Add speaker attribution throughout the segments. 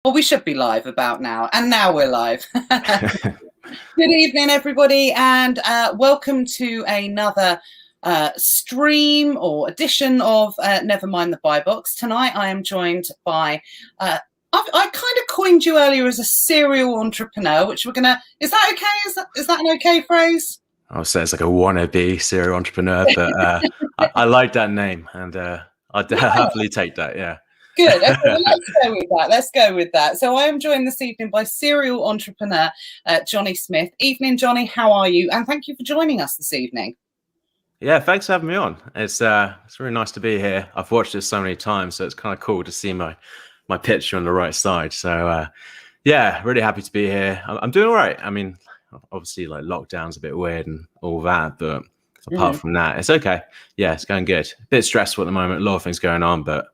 Speaker 1: Well, we should be live about now, and now we're live. Good evening, everybody, and welcome to another stream or edition of Never Mind the Buy Box. Tonight, I am joined by. I kind of coined you earlier as a serial entrepreneur, which we're gonna. Is that okay? Is that an okay phrase?
Speaker 2: I would say it's like a wannabe serial entrepreneur, but I like that name, and I'd happily take that. Yeah.
Speaker 1: Good. Okay, well, let's go with that. So I am joined this evening by serial entrepreneur Jonny Smith. Evening, Jonny. How are you? And thank you for joining us this evening.
Speaker 2: Yeah, thanks for having me on. It's really nice to be here. I've watched this so many times, so it's kind of cool to see my picture on the right side. So yeah, really happy to be here. I'm doing all right. I mean, obviously, like lockdown's a bit weird and all that, but apart from that, it's okay. Yeah, it's going good. A bit stressful at the moment. A lot of things going on, but.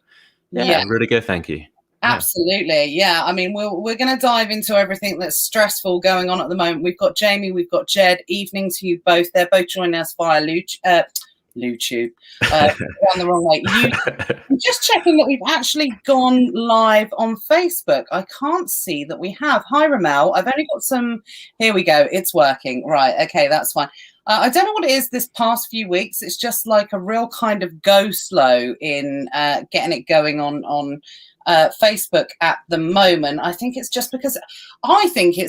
Speaker 2: Yeah, really good. Thank you.
Speaker 1: Absolutely. Yeah. I mean, we're going to dive into everything that's stressful going on at the moment. We've got Jamie, we've got Jed. Evening to you both. They're both joining us via YouTube. Down the wrong way. I'm just checking that we've actually gone live on Facebook. I can't see that we have. Hi, Ramel. I've only got some. Here we go. It's working. Right. Okay, that's fine. I don't know what it is this past few weeks. It's just like a real kind of go slow in getting it going on Facebook at the moment. I think it's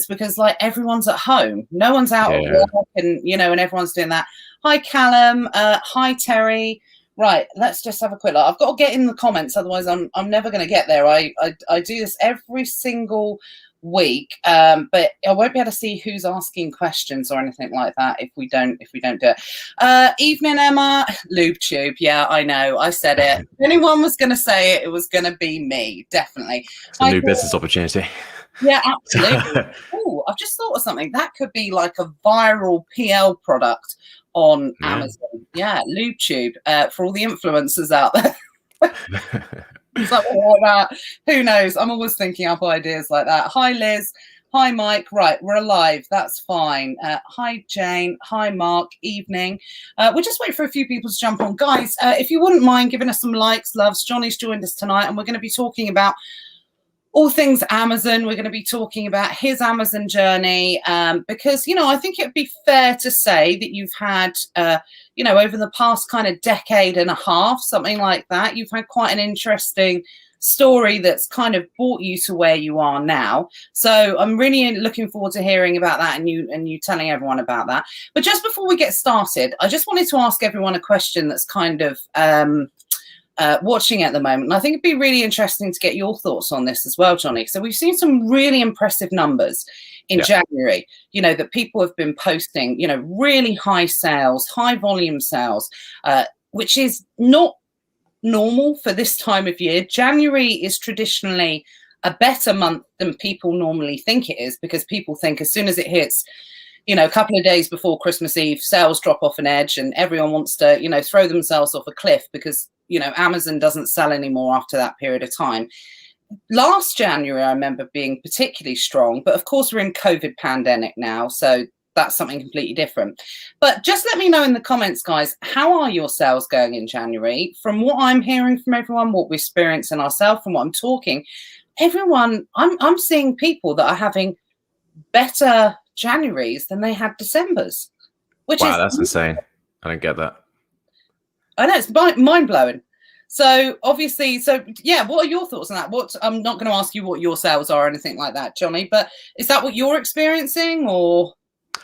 Speaker 1: because like everyone's at home. No one's out at work and, and everyone's doing that. Hi, Callum. Hi, Terry. Right, let's just have a quick look. I've got to get in the comments, otherwise I'm never going to get there. I do this every single week, but I won't be able to see who's asking questions or anything like that if we don't do it. Evening, Emma. LubeTube. Yeah, I know. I said it. If anyone was going to say it, it was going to be me. Definitely.
Speaker 2: It's a new business opportunity.
Speaker 1: Yeah, absolutely. Oh, I've just thought of something. That could be like a viral PL product on Amazon. Yeah, LubeTube for all the influencers out there. Something like that. Who knows? I'm always thinking up ideas like that. Hi, Liz. Hi, Mike. Right, we're alive. That's fine. Hi, Jane. Hi, Mark. Evening. We'll just wait for a few people to jump on. Guys, if you wouldn't mind giving us some likes, loves. Jonny's joined us tonight, and we're going to be talking about all things Amazon. We're going to be talking about his Amazon journey because, I think it'd be fair to say that you've had, over the past kind of decade and a half, something like that, you've had quite an interesting story that's kind of brought you to where you are now. So I'm really looking forward to hearing about that and you telling everyone about that. But just before we get started, I just wanted to ask everyone a question that's kind of watching at the moment. And I think it'd be really interesting to get your thoughts on this as well, Jonny. So we've seen some really impressive numbers in January, that people have been posting, really high sales, high volume sales, which is not normal for this time of year. January is traditionally a better month than people normally think it is, because people think as soon as it hits, a couple of days before Christmas Eve, sales drop off an edge and everyone wants to, throw themselves off a cliff because, Amazon doesn't sell anymore after that period of time. Last January, I remember being particularly strong, but of course we're in COVID pandemic now, so that's something completely different. But just let me know in the comments, guys, how are your sales going in January? From what I'm hearing from everyone, what we're experiencing ourselves, from what I'm talking, everyone, I'm seeing people that are having better Januaries than they had Decembers.
Speaker 2: Wow, that's insane. I don't get that.
Speaker 1: I know, it's mind-blowing. So obviously, what are your thoughts on that? I'm not going to ask you what your sales are or anything like that, Jonny, but is that what you're experiencing, or?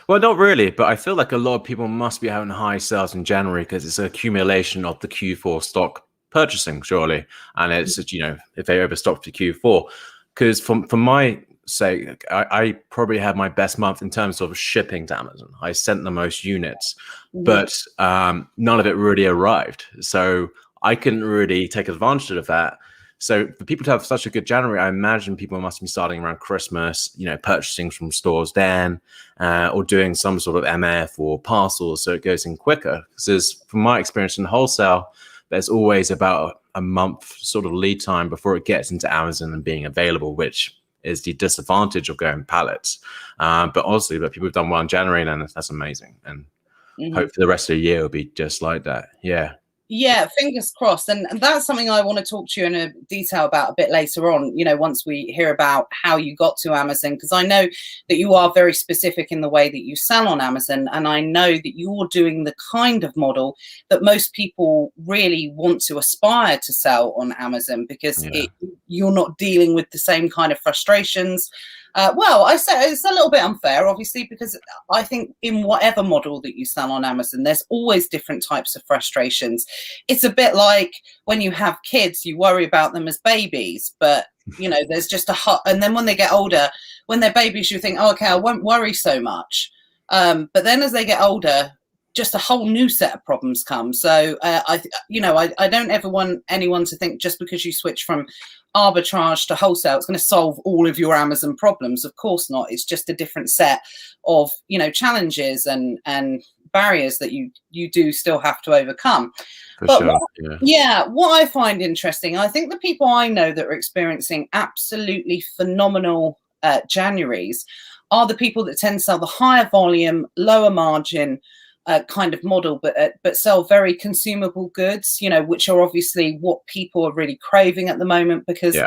Speaker 2: Well, not really, but I feel like a lot of people must be having high sales in January because it's an accumulation of the Q4 stock purchasing, surely. And it's, if they overstocked for Q4, because from my sake, I probably had my best month in terms of shipping to Amazon. I sent the most units, but none of it really arrived. So I couldn't really take advantage of that. So for people to have such a good January, I imagine people must be starting around Christmas, purchasing from stores then, or doing some sort of MF or parcels so it goes in quicker. Because from my experience in wholesale, there's always about a month sort of lead time before it gets into Amazon and being available, which is the disadvantage of going pallets. But honestly, people have done well in January, and that's amazing. And hopefully the rest of the year will be just like that. Yeah.
Speaker 1: Yeah, fingers crossed. And that's something I want to talk to you in a detail about a bit later on, once we hear about how you got to Amazon, because I know that you are very specific in the way that you sell on Amazon. And I know that you're doing the kind of model that most people really want to aspire to sell on Amazon, because you're not dealing with the same kind of frustrations. Well, I say it's a little bit unfair, obviously, because I think in whatever model that you sell on Amazon, there's always different types of frustrations. It's a bit like when you have kids, you worry about them as babies, but there's just and then when they get older, when they're babies, you think, oh, okay, I won't worry so much. But then as they get older, just a whole new set of problems come. So I don't ever want anyone to think just because you switch from arbitrage to wholesale, it's going to solve all of your Amazon problems. Of course not. It's just a different set of, challenges and barriers that you do still have to overcome.
Speaker 2: For sure.
Speaker 1: What I find interesting, I think the people I know that are experiencing absolutely phenomenal Januaries are the people that tend to sell the higher volume, lower margin kind of model, but sell very consumable goods, which are obviously what people are really craving at the moment. Because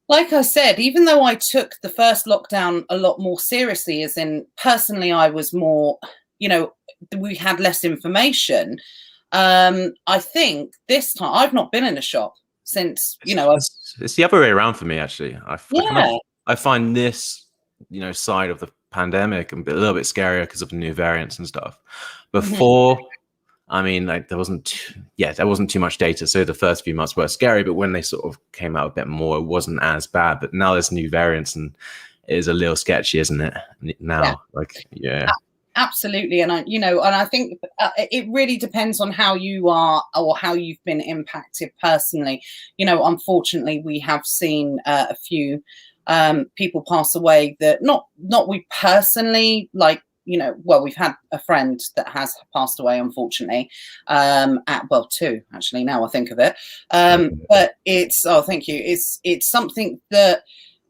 Speaker 1: like I said, even though I took the first lockdown a lot more seriously, as in personally, I was more, we had less information. I think this time I've not been in a shop since,
Speaker 2: it's the other way around for me, actually. I find this, side of the pandemic a little bit scarier because of the new variants and stuff. Before, I mean, like there wasn't too much data, so the first few months were scary, but when they sort of came out a bit more, it wasn't as bad. But now there's new variants and it is a little sketchy, isn't it? Now,
Speaker 1: absolutely. And I think it really depends on how you are or how you've been impacted personally. Unfortunately, we have seen a few people pass away that not we personally, like, we've had a friend that has passed away, unfortunately, two, actually, now I think of it. But thank you. It's something that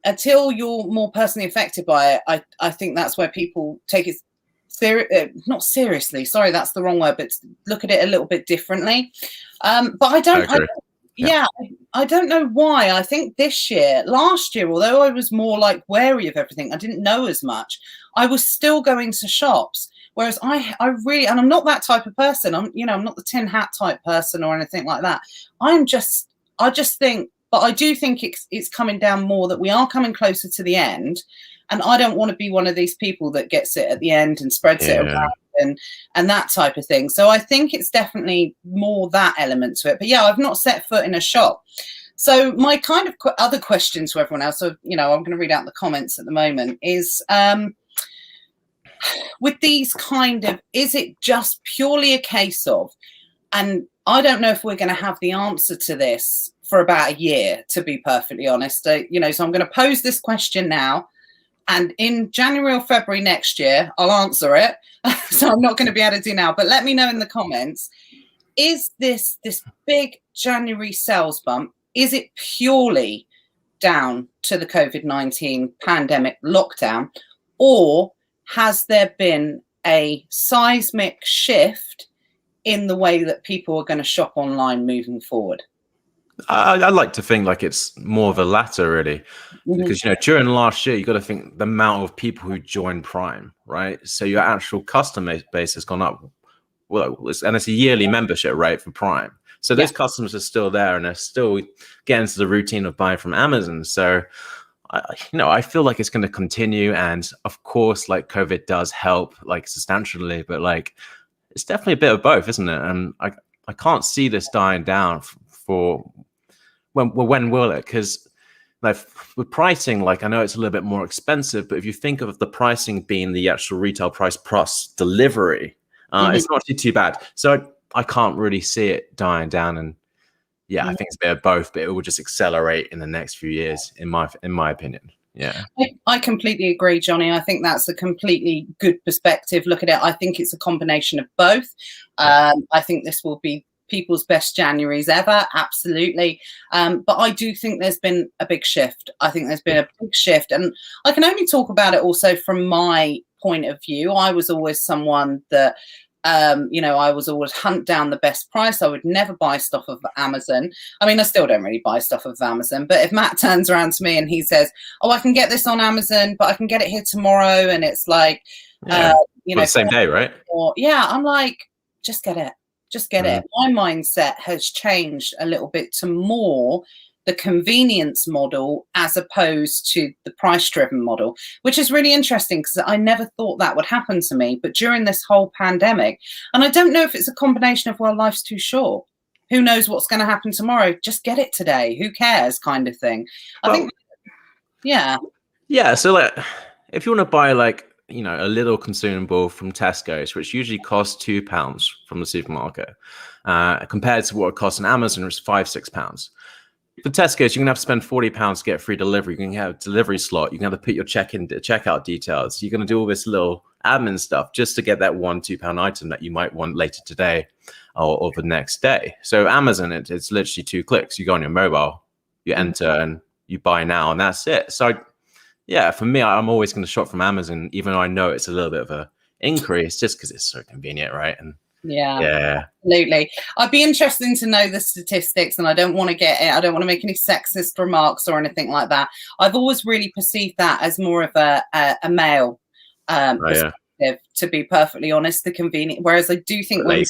Speaker 1: until you're more personally affected by it, I think that's where people take it not seriously, sorry, that's the wrong word, but look at it a little bit differently. But I don't know why. I think last year, although I was more like wary of everything, I didn't know as much, I was still going to shops. Whereas I really, and I'm not that type of person. I'm not the tin hat type person or anything like that. I just think, but I do think it's coming down more, that we are coming closer to the end. And I don't want to be one of these people that gets it at the end and spreads it around and that type of thing. So I think it's definitely more that element to it. But I've not set foot in a shop. So my kind of other question to everyone else, so, I'm going to read out the comments at the moment, is with these kind of, is it just purely a case of, and I don't know if we're going to have the answer to this for about a year, to be perfectly honest. So I'm going to pose this question now. And in January or February next year, I'll answer it. So I'm not going to be able to do now. But let me know in the comments, is this big January sales bump, is it purely down to the COVID-19 pandemic lockdown? Or has there been a seismic shift in the way that people are going to shop online moving forward?
Speaker 2: I like to think like it's more of the latter, really, because during last year you got to think the amount of people who joined Prime, right? So your actual customer base has gone up. Well, and it's a yearly membership rate for Prime, so those customers are still there and they're still getting into the routine of buying from Amazon. So I feel like it's going to continue, and of course, like COVID does help like substantially, but like it's definitely a bit of both, isn't it? And I can't see this dying down for when will it? Because like with pricing, like I know it's a little bit more expensive, but if you think of the pricing being the actual retail price plus delivery, it's not too bad. So I can't really see it dying down. And I think it's a bit of both, but it will just accelerate in the next few years, in my opinion. Yeah,
Speaker 1: I completely agree, Jonny. I think that's a completely good perspective. Look at it. I think it's a combination of both. I think this will be people's best Januaries ever, absolutely. But I do think there's been a big shift. I think there's been a big shift, and I can only talk about it also from my point of view. I was always someone that You know, I was always hunt down the best price. I would never buy stuff off Amazon. I mean, I still don't really buy stuff off Amazon, but if Matt turns around to me and he says, oh, I can get this on Amazon, but I can get it here tomorrow, and it's like, you know,
Speaker 2: the same day, right?
Speaker 1: Yeah, I'm like, just get it. Just get it. My mindset has changed a little bit to more the convenience model as opposed to the price-driven model, which is really interesting because I never thought that would happen to me. But during this whole pandemic, and I don't know if it's a combination of, well, life's too short. Who knows what's going to happen tomorrow? Just get it today. Who cares, kind of thing. I think, yeah.
Speaker 2: Yeah, so like, if you want to buy like, you know, a little consumable from Tesco's, which usually costs £2 from the supermarket, compared to what it costs on Amazon, which is £5-6. For Tesco's, you're gonna have to spend £40 to get free delivery. You can have a delivery slot. You can have to put your checkout details. You're gonna do all this little admin stuff just to get that £1-2 item that you might want later today or the next day. So Amazon, it's literally 2 clicks. You go on your mobile, you enter, and you buy now, and that's it. So yeah, for me, I'm always going to shop from Amazon, even though I know it's a little bit of a increase, just because it's so convenient, right? And yeah,
Speaker 1: absolutely. I'd be interested to know the statistics, and I don't want to make any sexist remarks or anything like that. I've always really perceived that as more of a male perspective, to be perfectly honest. The convenient, whereas I do think women,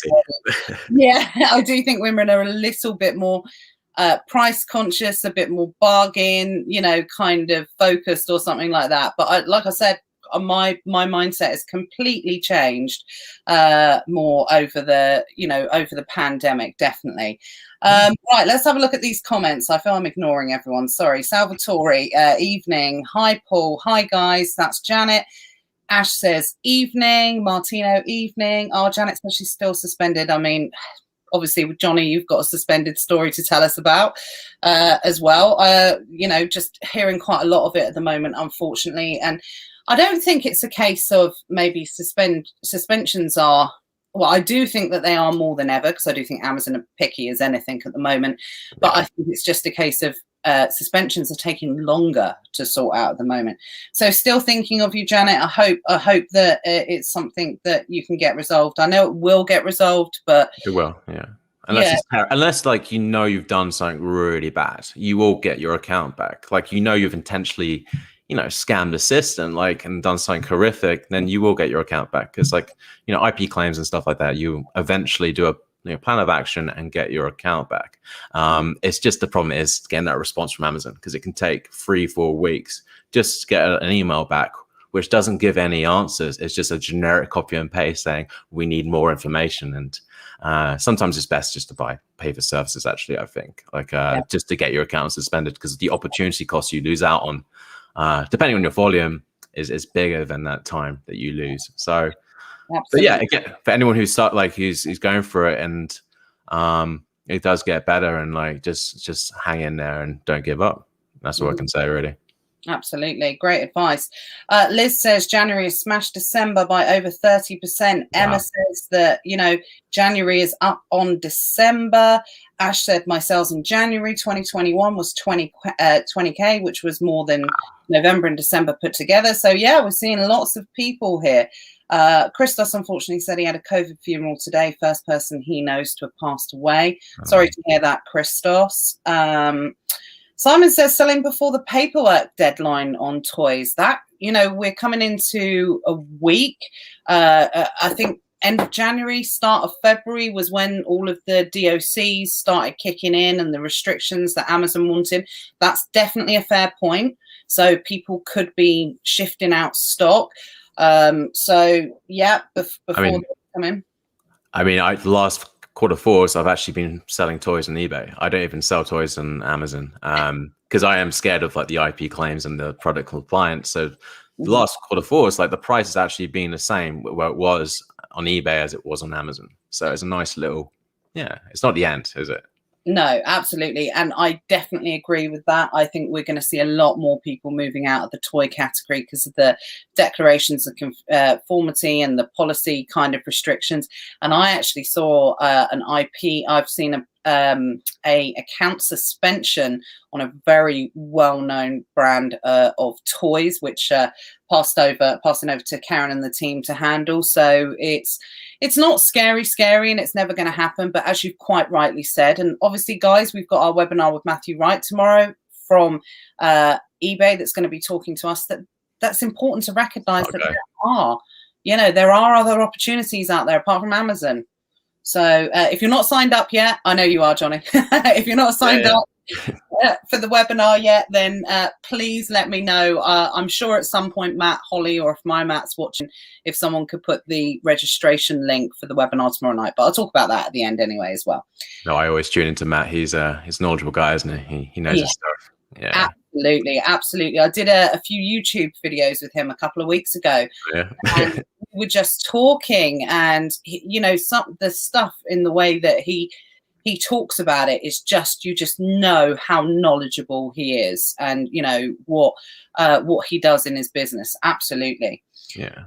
Speaker 1: I do think women are a little bit more price conscious, a bit more bargain, you know, kind of focused or something like that. But like I said, my mindset has completely changed more over the pandemic, definitely. Right, let's have a look at these comments. I feel I'm ignoring everyone. Sorry. Salvatore, evening. Hi, Paul. Hi, guys. That's Janet. Ash says evening. Martino, evening. Oh, Janet's actually still suspended. I mean, obviously with Jonny, you've got a suspended story to tell us about as well. You know, just hearing quite a lot of it at the moment, unfortunately. And I don't think it's a case of maybe suspensions are, well, I do think that they are more than ever, because I do think Amazon are picky as anything at the moment. But I think it's just a case of suspensions are taking longer to sort out at the moment. So still thinking of you, Janet. I hope that it's something that you can get resolved. I know it will get resolved, but
Speaker 2: it will, yeah. Unless like, you know, you've done something really bad, you will get your account back. Like, you know, you've intentionally, you know, scammed the system, like, and done something horrific, then you will get your account back. Because, like, you know, IP claims and stuff like that, you eventually do a plan of action and get your account back. It's just, the problem is getting that response from Amazon, because it can take 3-4 weeks just to get an email back, which doesn't give any answers. It's just a generic copy and paste saying we need more information. And sometimes it's best just to pay for services, actually, I think, like just to get your account suspended, because the opportunity cost you lose out on, depending on your volume, is bigger than that time that you lose. So but yeah, again, for anyone who's going for it, and it does get better, and like, just hang in there and don't give up. That's all I can say, really.
Speaker 1: Absolutely. Great advice. Liz says January has smashed December by over 30%. Wow. Emma says that, you know, January is up on December. Ash said my sales in January 2021 was 20K, which was more than November and December put together. So yeah, we're seeing lots of people here. Christos unfortunately said he had a COVID funeral today. First person he knows to have passed away. Sorry to hear that, Christos. Simon says selling before the paperwork deadline on toys. That, you know, we're coming into a week. I think end of January, start of February was when all of the DOCs started kicking in and the restrictions that Amazon wanted. That's definitely a fair point. So people could be shifting out stock. So yeah, before they come in. I mean,
Speaker 2: the last Q4s, I've actually been selling toys on eBay. I don't even sell toys on Amazon because I am scared of like the IP claims and the product compliance. So the last Q4s, like, the price has actually been the same where it was on eBay as it was on Amazon. So it's a nice little, it's not the end, is it?
Speaker 1: No, absolutely. And I definitely agree with that. I think we're going to see a lot more people moving out of the toy category because of the declarations of conformity and the policy kind of restrictions. And I actually saw an IP, I've seen a account suspension on a very well-known brand of toys, which passing over to Karen and the team to handle. So it's not scary, and it's never going to happen. But as you've quite rightly said, and obviously, guys, we've got our webinar with Matthew Wright tomorrow from eBay that's going to be talking to us. That's important to recognize that there are other opportunities out there apart from Amazon. So if you're not signed up yet, I know you are, Jonny. If you're not signed up for the webinar yet, then please let me know. I'm sure at some point Matt, Holly, or if my Matt's watching, if someone could put the registration link for the webinar tomorrow night. But I'll talk about that at the end anyway as well.
Speaker 2: No, I always tune into Matt. He's a knowledgeable guy, isn't he? He knows his stuff. Yeah.
Speaker 1: Absolutely. I did a few YouTube videos with him a couple of weeks ago.
Speaker 2: Yeah.
Speaker 1: And we were just talking, and the stuff in the way that he talks about it is just, you just know how knowledgeable he is, and what he does in his business. Absolutely.
Speaker 2: Yeah.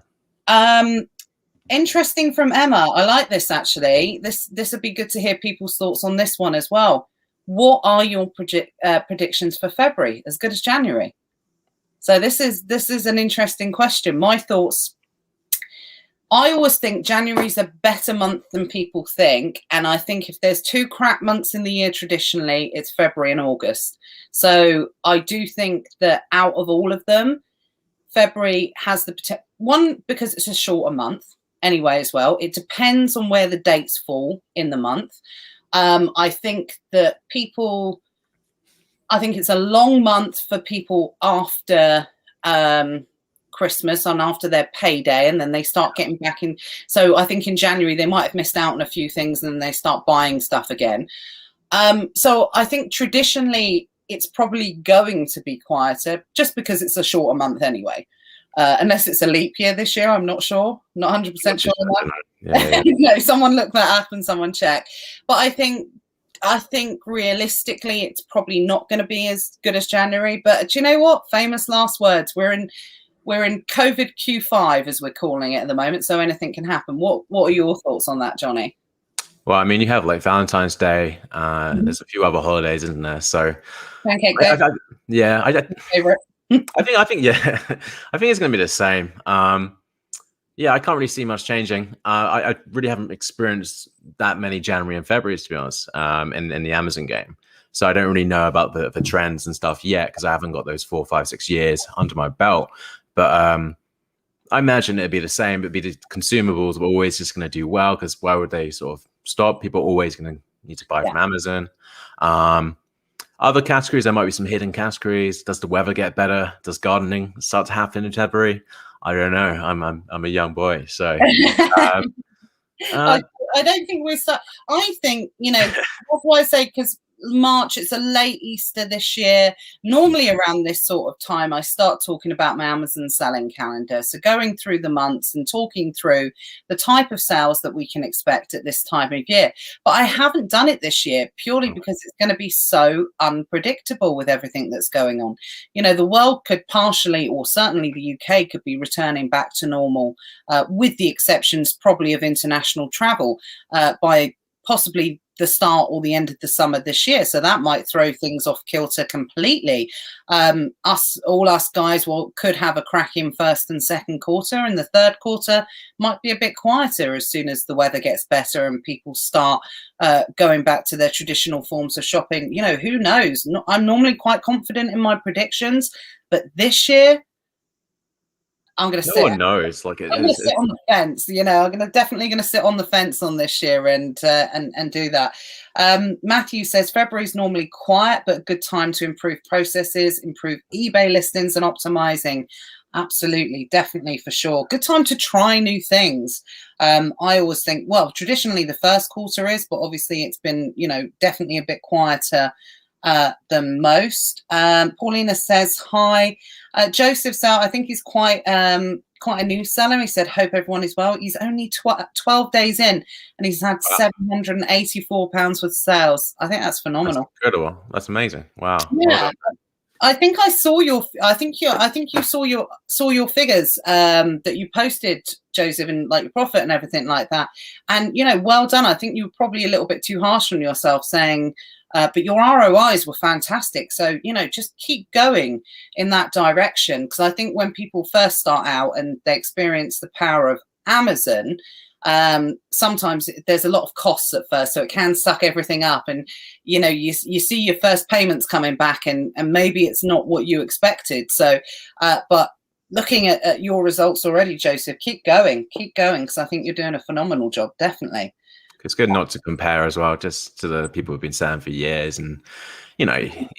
Speaker 1: Interesting from Emma. I like this actually. This would be good to hear people's thoughts on this one as well. What are your predictions for February? As good as January? So this is an interesting question. My thoughts. I always think January's a better month than people think. And I think if there's two crap months in the year, traditionally, it's February and August. So I do think that out of all of them, February has the one, because it's a shorter month anyway as well. It depends on where the dates fall in the month. I think that I think it's a long month for people after Christmas and after their payday, and then they start getting back in. So I think in January they might have missed out on a few things, and then they start buying stuff again. So I think traditionally it's probably going to be quieter, just because it's a shorter month anyway. Unless it's a leap year this year, I'm not sure. Not 100% sure on that. Yeah. No, someone look that up and someone check. But I think realistically, it's probably not going to be as good as January. But do you know what? Famous last words. We're in COVID Q5, as we're calling it at the moment. So anything can happen. What are your thoughts on that, Jonny?
Speaker 2: Well, I mean, you have like Valentine's Day. There's a few other holidays, isn't there? So
Speaker 1: Pancake Day.
Speaker 2: Favorite. I think it's going to be the same. Yeah, I can't really see much changing. I really haven't experienced that many January and February, to be honest, in the Amazon game. So I don't really know about the trends and stuff yet, because I haven't got those 4, 5, 6 years under my belt. But I imagine it'd be the same. It'd be the consumables are always just going to do well, because why would they sort of stop? People are always going to need to buy from Amazon. Other categories, there might be some hidden categories. Does the weather get better? Does gardening start to happen in February? I don't know. I'm a young boy, so
Speaker 1: I don't think we're. I think what do I say? Because March, it's a late Easter this year. Normally around this sort of time, I start talking about my Amazon selling calendar. So going through the months and talking through the type of sales that we can expect at this time of year. But I haven't done it this year purely because it's going to be so unpredictable with everything that's going on. The world could partially, or certainly the UK could be returning back to normal, with the exceptions probably of international travel, by possibly the start or the end of the summer this year. So that might throw things off kilter completely. All us guys could have a cracking first and second quarter, and the third quarter might be a bit quieter as soon as the weather gets better and people start going back to their traditional forms of shopping. Who knows? I'm normally quite confident in my predictions, but this year, I'm going to sit. No
Speaker 2: one knows. I'm
Speaker 1: going to sit on the fence. I'm definitely going to sit on the fence on this year and do that. Matthew says February is normally quiet, but a good time to improve processes, improve eBay listings, and optimizing. Absolutely, definitely, for sure. Good time to try new things. I always think, well, traditionally the first quarter is, but obviously it's been, definitely a bit quieter than most. Paulina says hi. Joseph's out. I think he's quite a new seller. He said, hope everyone is well. He's only 12 days in, and he's had £784 worth of sales. I think that's phenomenal.
Speaker 2: That's incredible. That's amazing. Wow.
Speaker 1: Yeah. I think I saw your. I think you saw your figures that you posted, Joseph, and like your profit and everything like that. And well done. I think you were probably a little bit too harsh on yourself, saying, but your ROIs were fantastic. So just keep going in that direction, because I think when people first start out and they experience the power of Amazon, sometimes there's a lot of costs at first, so it can suck everything up, and you see your first payments coming back, and maybe it's not what you expected. So but looking at your results already, Joseph, keep going, because I think you're doing a phenomenal job. Definitely.
Speaker 2: It's good not to compare as well, just to the people who've been selling for years. And you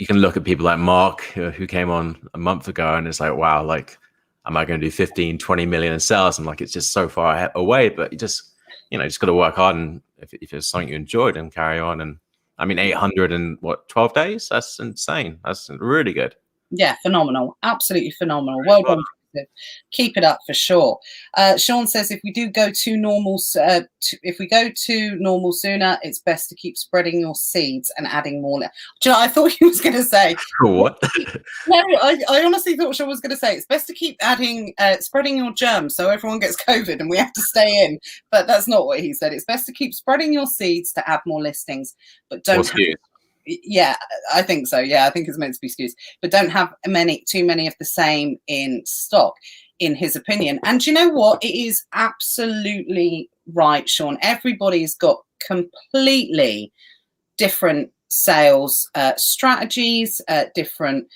Speaker 2: can look at people like Mark, who came on a month ago, and it's like, wow, like, am I going to do 15, 20 million in sales? And like, it's just so far away, but you just got to work hard. And if it's something you enjoyed, and carry on. And I mean, 800 in 12 days? That's insane. That's really good.
Speaker 1: Yeah, phenomenal. Absolutely phenomenal. Well done. Keep it up for sure. Sean says, if we go to normal sooner, it's best to keep spreading your seeds and adding more. Do you know, I thought he was going to say
Speaker 2: what?
Speaker 1: No, I honestly thought Sean was going to say it's best to keep spreading your germs so everyone gets COVID and we have to stay in. But that's not what he said. It's best to keep spreading your seeds to add more listings, but don't. Yeah, I think so. Yeah, I think it's meant to be SKUs, but don't have too many of the same in stock, in his opinion. And you know what? It is absolutely right, Sean. Everybody's got completely different sales strategies, different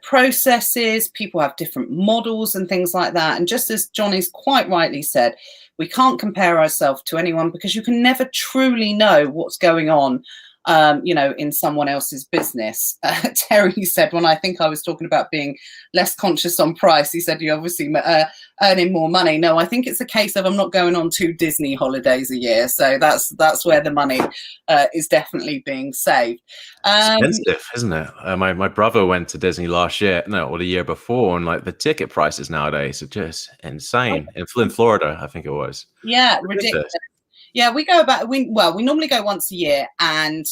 Speaker 1: processes. People have different models and things like that. And just as Jonny's quite rightly said, we can't compare ourselves to anyone, because you can never truly know what's going on, in someone else's business. Terry said, when I think I was talking about being less conscious on price, he said, you're obviously earning more money. No, I think it's a case of I'm not going on 2 Disney holidays a year. So that's where the money is definitely being saved.
Speaker 2: Expensive, isn't it? My brother went to Disney last year, or the year before, and like the ticket prices nowadays are just insane. In Florida, I think it was.
Speaker 1: Yeah, ridiculous. Yeah, we go about. We normally go once a year, and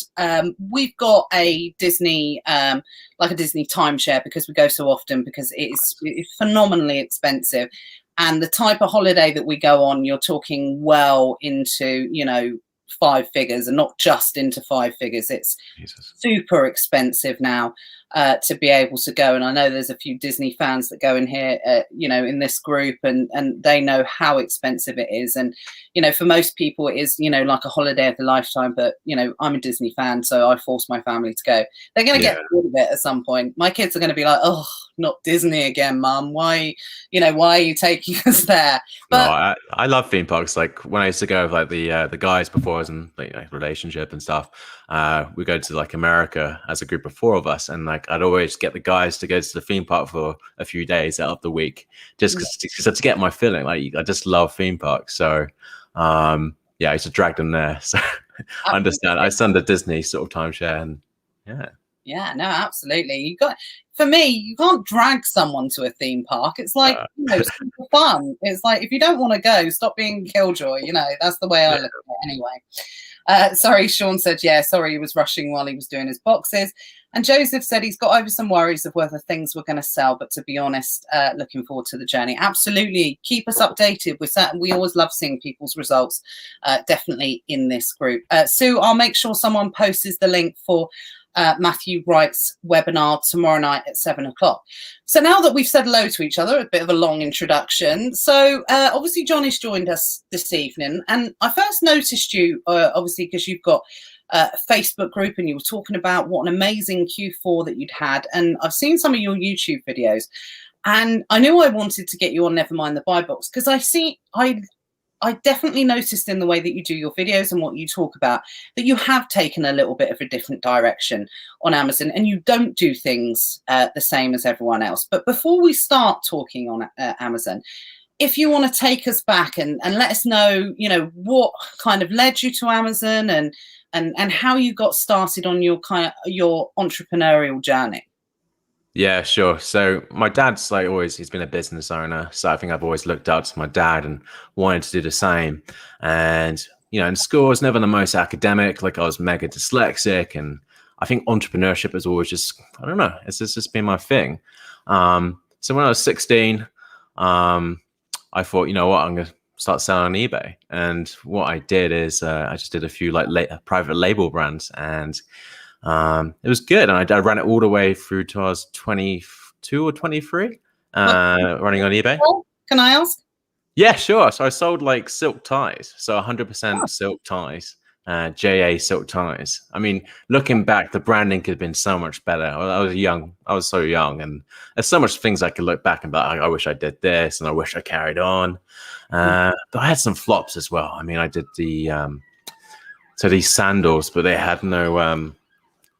Speaker 1: we've got a Disney, like a Disney timeshare, because we go so often, because it's phenomenally expensive. And the type of holiday that we go on, you're talking well into 5 figures, and not just into 5 figures. It's super expensive now to be able to go. And I know there's a few Disney fans that go in here, in this group, and they know how expensive it is. And for most people, it is like a holiday of a lifetime. But I'm a Disney fan, so I force my family to go. They're going to get bored of it at some point. My kids are going to be like, oh, not Disney again, Mum. Why are you taking us there? But
Speaker 2: no, I love theme parks. Like when I used to go with like the guys before I was in relationship and stuff, we go to like America as a group of 4 of us, and like I'd always get the guys to go to the theme park for a few days out of the week, just to get my feeling. Like I just love theme parks. So I used to drag them there. So I understand. I stand the Disney sort of timeshare, and
Speaker 1: yeah, no, absolutely. For me, you can't drag someone to a theme park. It's like super fun. It's like, if you don't want to go, stop being killjoy. That's the way I look at it anyway. Sorry, Sean said, sorry, he was rushing while he was doing his boxes. And Joseph said he's got over some worries of whether things were going to sell, but to be honest, looking forward to the journey. Absolutely. Keep us updated. We always love seeing people's results, definitely in this group. Sue, I'll make sure someone posts the link for Matthew Wright's webinar tomorrow night at 7 o'clock. So now that we've said hello to each other, a bit of a long introduction. So obviously Jonny's joined us this evening, and I first noticed you obviously because you've got a Facebook group, and you were talking about what an amazing Q4 that you'd had, and I've seen some of your YouTube videos, and I knew I wanted to get you on Nevermind the Buy Box, because I definitely noticed in the way that you do your videos and what you talk about that you have taken a little bit of a different direction on Amazon, and you don't do things the same as everyone else. But before we start talking on Amazon, if you want to take us back and let us know, what kind of led you to Amazon, and how you got started on your entrepreneurial journey.
Speaker 2: Yeah, sure. So my dad's he's been a business owner. So I think I've always looked up to my dad and wanted to do the same. And, in school, I was never the most academic. Like I was mega dyslexic, and I think entrepreneurship has always just, I don't know, it's just been my thing. So when I was 16, I thought, you know what, I'm going to start selling on eBay. And what I did is I just did a few like private label brands, and it was good. And I ran it all the way through to I was 22 or 23 running on eBay.
Speaker 1: Can I ask?
Speaker 2: Yeah, sure. So I sold like silk ties. So 100% silk ties. JA silk ties. I mean, looking back, the branding could have been so much better. I was young. I was so young, and there's so much things I could look back and be like, I wish I did this, and I wish I carried on. But I had some flops as well. I mean, I did the so these sandals, but they had no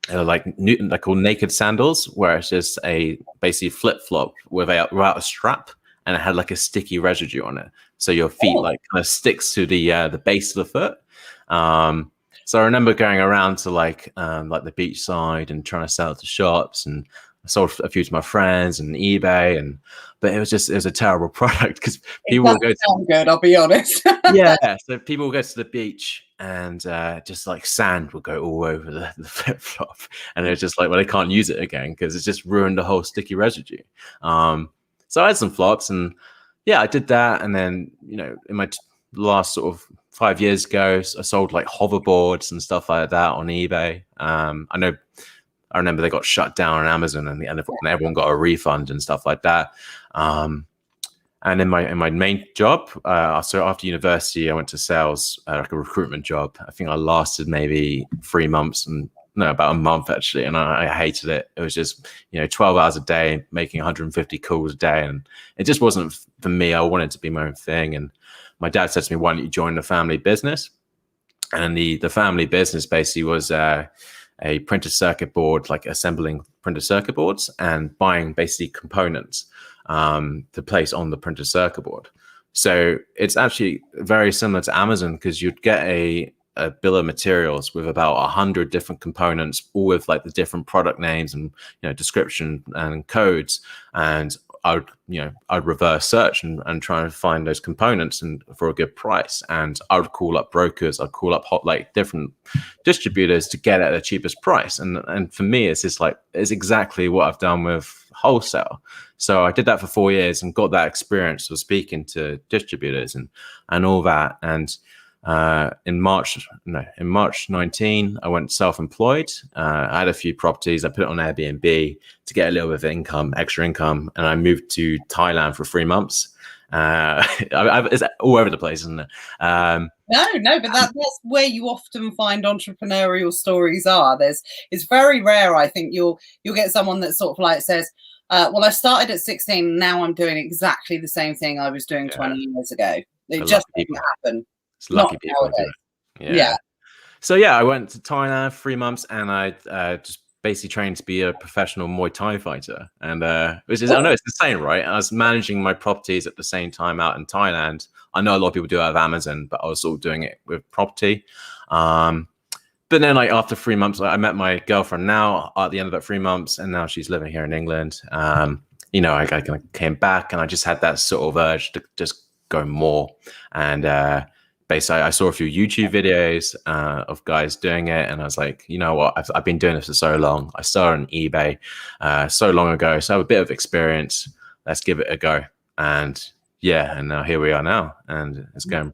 Speaker 2: they're called naked sandals, where it's just a basically flip flop without a strap, and it had like a sticky residue on it, so your feet like kind of sticks to the base of the foot. So I remember going around to like the beach side and trying to sell it to shops, and I sold a few to my friends and eBay, but it was a terrible product because people would go
Speaker 1: sound good, I'll be honest.
Speaker 2: Yeah, so people will go to the beach and just like sand will go all over the flip flop, and it's just like, well, they can't use it again because it's just ruined the whole sticky residue. So I had some flops, and yeah, I did that, and then in my last sort of 5 years ago, I sold like hoverboards and stuff like that on eBay. I remember they got shut down on Amazon, and everyone got a refund and stuff like that. And in my main job, so after university, I went to sales, like a recruitment job. I think I lasted maybe 3 months, about a month actually, and I hated it. It was just 12 hours a day, making 150 calls a day, and it just wasn't for me. I wanted to be my own thing, and my dad said to me, "Why don't you join the family business?" And the family business basically was a printed circuit board, like assembling printed circuit boards and buying basically components to place on the printed circuit board. So it's actually very similar to Amazon, because you'd get a bill of materials with about 100 different components, all with like the different product names and description and codes, and I'd reverse search and try and find those components and for a good price. And I would call up brokers, I'd call up different distributors to get at the cheapest price. And for me, it's just like, it's exactly what I've done with Wholesale. So I did that for 4 years and got that experience of speaking to distributors and all that. And in March 19, I went self-employed. I had a few properties. I put it on Airbnb to get a little bit of extra income, and I moved to Thailand for 3 months. It's all over the place, isn't it?
Speaker 1: No, but that's where you often find entrepreneurial stories are. It's very rare. I think you'll get someone that sort of like says, well, I started at 16, now I'm doing exactly the same thing I was doing 20 years ago. It just didn't happen.
Speaker 2: It's lucky people do it. Yeah. So yeah, I went to Thailand 3 months, and I just basically trained to be a professional Muay Thai fighter. And which is, I know it's insane, right? I was managing my properties at the same time out in Thailand. I know a lot of people do it out of Amazon, but I was sort of doing it with property. But then, like after 3 months, I met my girlfriend now at the end of that 3 months, and now she's living here in England. I kind of came back, and I just had that sort of urge to just go more. And basically, I saw a few YouTube videos of guys doing it, and I was like, you know what? I've been doing this for so long. I started on eBay so long ago, so I have a bit of experience. Let's give it a go. And yeah, and now here we are now, and it's going.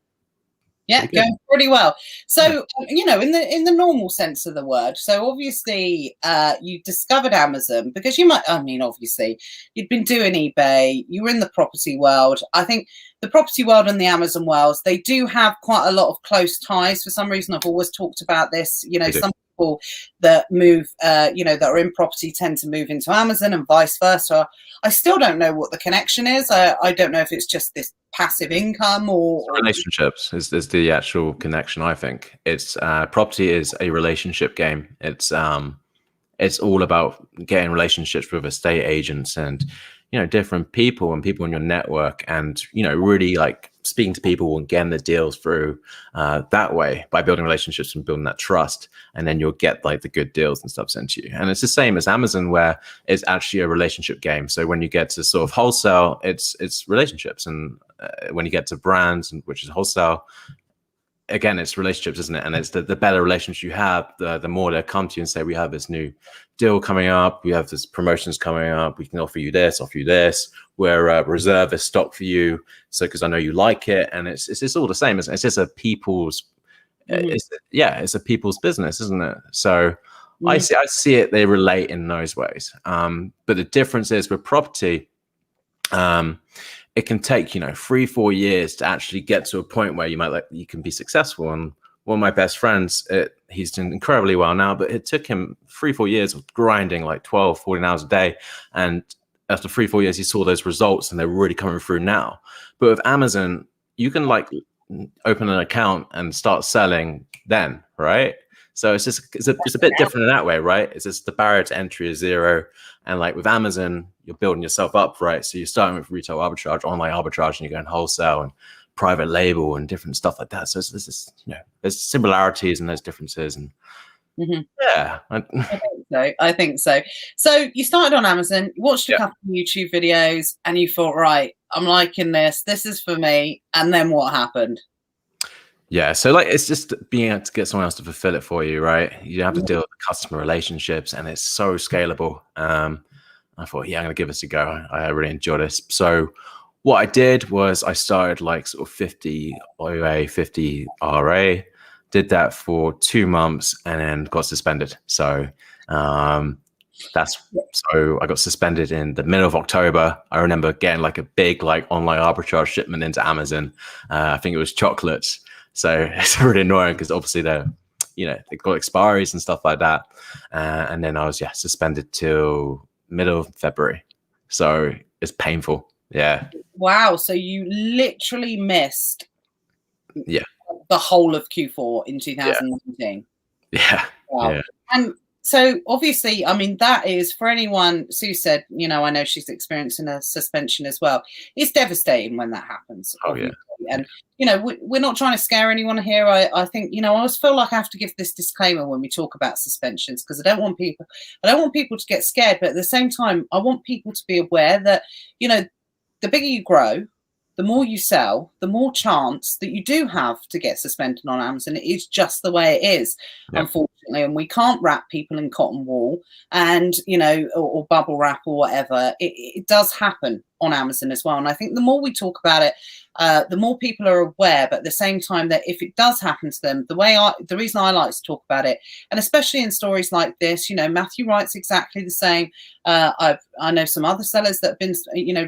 Speaker 1: Yeah, going pretty well. So, in the normal sense of the word, so obviously you discovered Amazon because obviously you'd been doing eBay, you were in the property world. I think the property world and the Amazon world, they do have quite a lot of close ties. For some reason, I've always talked about this, some people that move, that are in property tend to move into Amazon and vice versa. I still don't know what the connection is. I don't know if it's just this passive income or
Speaker 2: relationships is the actual connection. I think it's property is a relationship game. It's all about getting relationships with estate agents and different people and people in your network, and really like speaking to people and getting the deals through that way by building relationships and building that trust, and then you'll get like the good deals and stuff sent to you. And it's the same as Amazon, where it's actually a relationship game. So when you get to sort of Wholesale, it's relationships, and when you get to brands, which is Wholesale, again, it's relationships, isn't it? And it's the better relationships you have, the more they'll come to you and say, we have this new deal coming up, we have this promotions coming up, we can offer you this, we're reserve this stock for you, so because I know you like it. And it's just all the same, isn't it? It's just a people's it's a people's business, isn't it? So I see it, they relate in those ways. But the difference is with property, it can take, 3-4 years to actually get to a point where you can be successful. And one of my best friends, he's doing incredibly well now, but it took him 3-4 years of grinding like 12, 14 hours a day. And after 3-4 years, he saw those results and they're really coming through now. But with Amazon, you can like open an account and start selling then, right? So it's a bit different in that way, right? It's just the barrier to entry is zero. And like with Amazon, you're building yourself up, right? So you're starting with retail arbitrage, online arbitrage, and you're going wholesale and private label and different stuff like that. So there's similarities and there's differences. And yeah.
Speaker 1: I think so. So you started on Amazon, you watched a couple of YouTube videos and you thought, right, I'm liking this. This is for me. And then what happened?
Speaker 2: Yeah, so like it's just being able to get someone else to fulfill it for you, right? You don't have to deal with customer relationships, and it's so scalable. I thought, yeah, I'm gonna give this a go. I really enjoy this. So what I did was I started like sort of 50 OA, 50 RA, did that for 2 months, and then got suspended. So I got suspended in the middle of October. I remember getting like a big like online arbitrage shipment into Amazon. I think it was chocolates. So it's really annoying because obviously they've got expiries and stuff like that. And then I was suspended till middle of February. So it's painful. Yeah.
Speaker 1: Wow. So you literally missed
Speaker 2: the
Speaker 1: whole of Q4 in 2019.
Speaker 2: Yeah.
Speaker 1: Wow. Yeah. And so obviously, I mean, that is for anyone. Sue said, I know she's experiencing a suspension as well. It's devastating when that happens.
Speaker 2: Obviously.
Speaker 1: And, we're not trying to scare anyone here. I think, I always feel like I have to give this disclaimer when we talk about suspensions, because I don't want people to get scared. But at the same time, I want people to be aware that, the bigger you grow, the more you sell, the more chance that you do have to get suspended on Amazon. It is just the way it is, unfortunately. And we can't wrap people in cotton wool and, or bubble wrap or whatever. It does happen on Amazon as well. And I think the more we talk about it, the more people are aware, but at the same time that if it does happen to them, the reason I like to talk about it, and especially in stories like this, Matthew writes exactly the same. I know some other sellers that have been,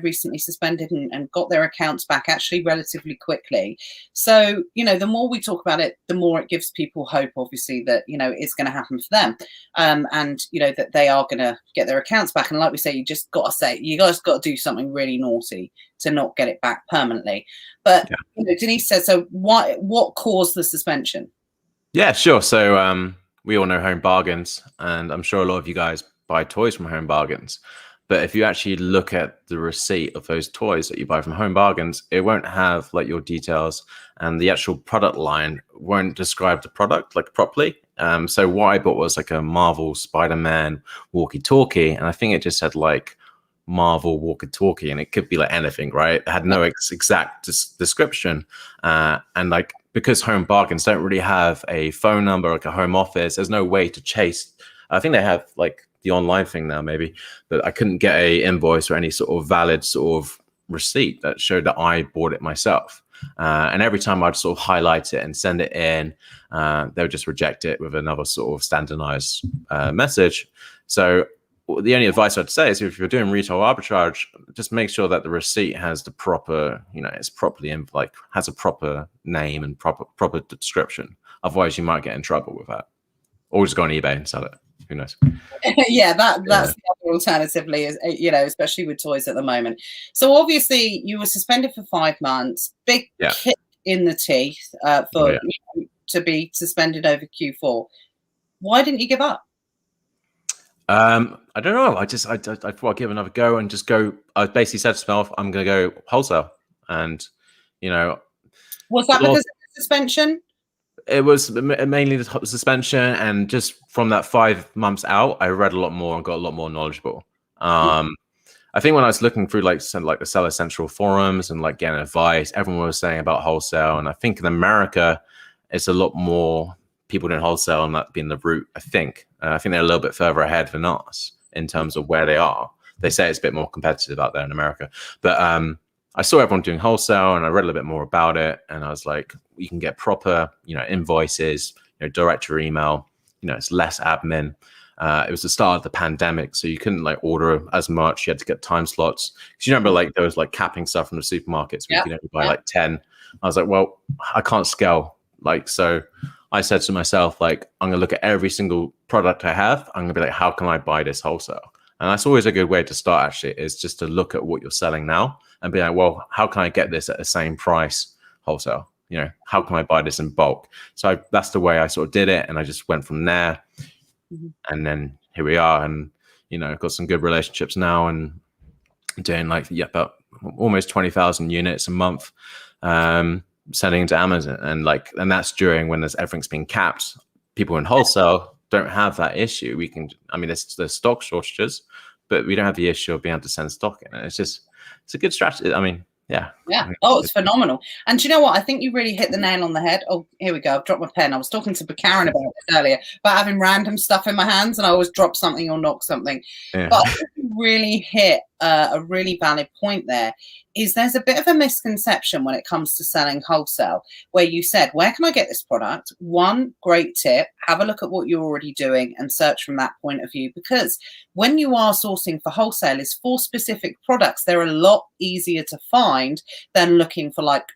Speaker 1: recently suspended and got their accounts back actually relatively quickly. So, the more we talk about it, the more it gives people hope, obviously, that, it's going to happen for them. And, that they are going to get their accounts back. And like we say, you guys got to do something really naughty to not get it back permanently. But Denise says, so what caused the suspension?
Speaker 2: Yeah, sure. So we all know Home Bargains, and I'm sure a lot of you guys buy toys from Home Bargains. But if you actually look at the receipt of those toys that you buy from Home Bargains, it won't have like your details, and the actual product line won't describe the product like properly. So what I bought was like a Marvel Spider-Man walkie-talkie, and I think it just had like Marvel walkie-talkie, and it could be like anything, right? It had no exact description, and like because Home Bargains don't really have a phone number, like a home office, there's no way to chase. I think they have like the online thing now maybe, but I couldn't get a invoice or any sort of valid sort of receipt that showed that I bought it myself. And every time I'd sort of highlight it and send it in, they would just reject it with another sort of standardized message. So the only advice I'd say is if you're doing retail arbitrage, just make sure that the receipt has the proper, it's properly in, like has a proper name and proper description. Otherwise, you might get in trouble with that. Or just go on eBay and sell it. Who knows?
Speaker 1: That's the other alternatively, is especially with toys at the moment. So obviously, you were suspended for 5 months. Big kick in the teeth to be suspended over Q4. Why didn't you give up?
Speaker 2: I don't know. I thought I'd give another go and just go. I basically said to myself, I'm going to go wholesale. And,
Speaker 1: was that because of the suspension?
Speaker 2: It was mainly the suspension. And just from that 5 months out, I read a lot more and got a lot more knowledgeable. I think when I was looking through like the Seller Central forums and like getting advice, everyone was saying about wholesale. And I think in America, it's a lot more people doing wholesale, and that being the route. I think they're a little bit further ahead than us in terms of where they are. They say it's a bit more competitive out there in America, but I saw everyone doing wholesale, and I read a little bit more about it, and I was like, you can get proper, invoices, direct to your email. It's less admin. It was the start of the pandemic, so you couldn't like order as much. You had to get time slots. Because you remember, like there was like capping stuff from the supermarkets. We could only buy like 10. I was like, well, I can't scale. Like, so I said to myself, like, I'm gonna look at every single product I have. I'm gonna be like, how can I buy this wholesale? And that's always a good way to start. Actually, is just to look at what you're selling now and be like, well, how can I get this at the same price wholesale? How can I buy this in bulk? So that's the way I sort of did it, and I just went from there. And then here we are, and got some good relationships now, and doing like about almost 20,000 units a month, sending to Amazon, and that's during when everything's been capped. People in wholesale don't have that issue. There's stock shortages, but we don't have the issue of being able to send stock in. And it's a good strategy. Yeah.
Speaker 1: Oh, it's phenomenal. And do you know what? I think you really hit the nail on the head. Oh, here we go. I've dropped my pen. I was talking to Karen about this earlier, about having random stuff in my hands, and I always drop something or knock something. Yeah. But I think you really hit a really valid point there. Is there's a bit of a misconception when it comes to selling wholesale, where you said, where can I get this product? One great tip, have a look at what you're already doing and search from that point of view, because when you are sourcing for wholesale is for specific products, they're a lot easier to find than looking for like,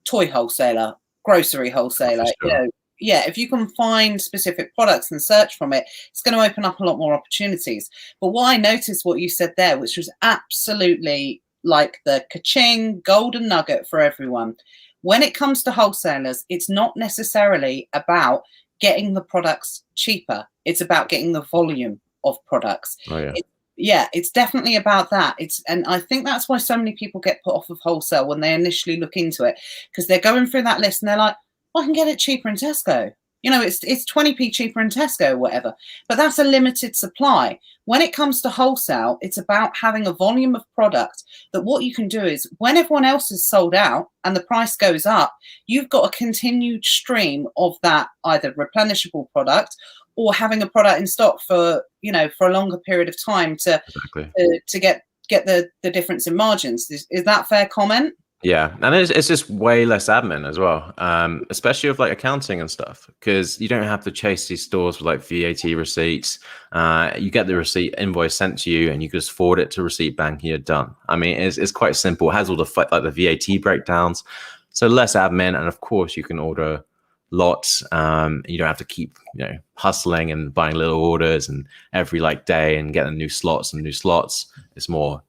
Speaker 1: toy wholesaler, grocery wholesaler,
Speaker 2: sure.
Speaker 1: If you can find specific products and search from it, it's going to open up a lot more opportunities. But what I noticed, what you said there, which was absolutely like the ka-ching golden nugget for everyone. When it comes to wholesalers, it's not necessarily about getting the products cheaper. It's about getting the volume of products.
Speaker 2: Oh, yeah.
Speaker 1: It's definitely about that. And I think that's why so many people get put off of wholesale when they initially look into it, because they're going through that list and they're like, I can get it cheaper in Tesco. It's 20p cheaper in Tesco or whatever, but that's a limited supply. When it comes to wholesale, it's about having a volume of product that what you can do is when everyone else is sold out and the price goes up, you've got a continued stream of that either replenishable product or having a product in stock for a longer period of time to get the difference in margins. Is that fair comment?
Speaker 2: Yeah, and it's just way less admin as well, especially with like accounting and stuff, because you don't have to chase these stores with like VAT receipts. You get the receipt invoice sent to you, and you just forward it to receipt bank, and you're done. It's quite simple. It has all the VAT breakdowns, so less admin, and of course you can order lots. You don't have to keep hustling and buying little orders and every like day and getting new slots. It's more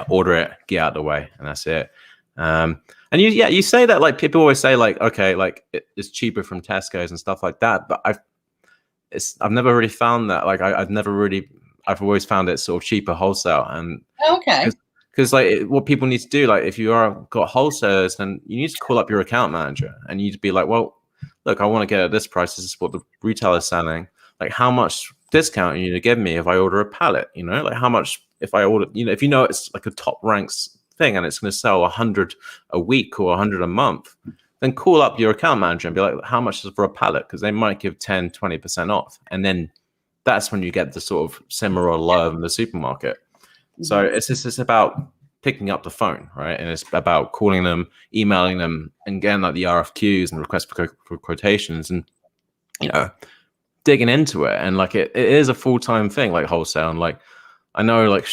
Speaker 2: order it, get out of the way, and that's it. And you say that, like, people always say like, okay, like it's cheaper from Tesco's and stuff like that, but I've never really found that. Like I've always found it sort of cheaper wholesale. And
Speaker 1: okay,
Speaker 2: because like what people need to do, like if you got wholesalers, then you need to call up your account manager and you need to be like, well, look, I want to get at this price. This is what the retailer's selling. Like, how much discount are you to give me if I order a pallet? Like how much if I order, if it's like a top ranks thing and it's going to sell 100 a week or 100 a month, then call up your account manager and be like, how much is for a pallet? Because they might give 10-20% off, and then that's when you get the sort of similar love in the supermarket. So it's about picking up the phone, right? And it's about calling them, emailing them, and getting like the RFQs and requests for quotations, and digging into it. And like it is a full-time thing, like wholesale. And like I know, like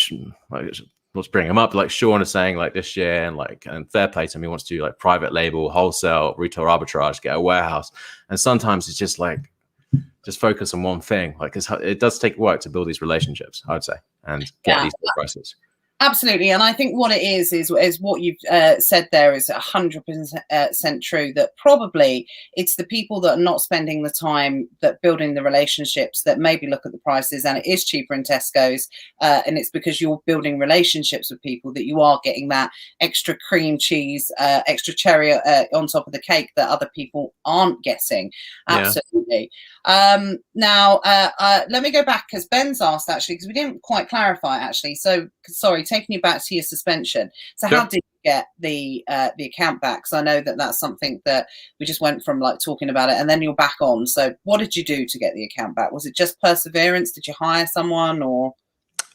Speaker 2: let's bring him up. Like Sean is saying, like this year, and fair play to him, he wants to do like private label, wholesale, retail arbitrage, get a warehouse. And sometimes it's just like, just focus on one thing. Like it does take work to build these relationships, I would say, and get these prices.
Speaker 1: Absolutely. And I think what it is what you've said there is 100% true, that probably it's the people that are not spending the time that building the relationships that maybe look at the prices and it is cheaper in Tesco's. And it's because you're building relationships with people that you are getting that extra cream cheese, extra cherry on top of the cake that other people aren't getting. Absolutely. Now, let me go back because Ben's asked actually, because we didn't quite clarify actually. So sorry, taking you back to your suspension. So
Speaker 2: Sure.
Speaker 1: how did you get the account back? Because I know that that's something that we just went from like talking about it, and then you're back on. So what did you do to get the account back? Was it just perseverance? Did you hire someone or?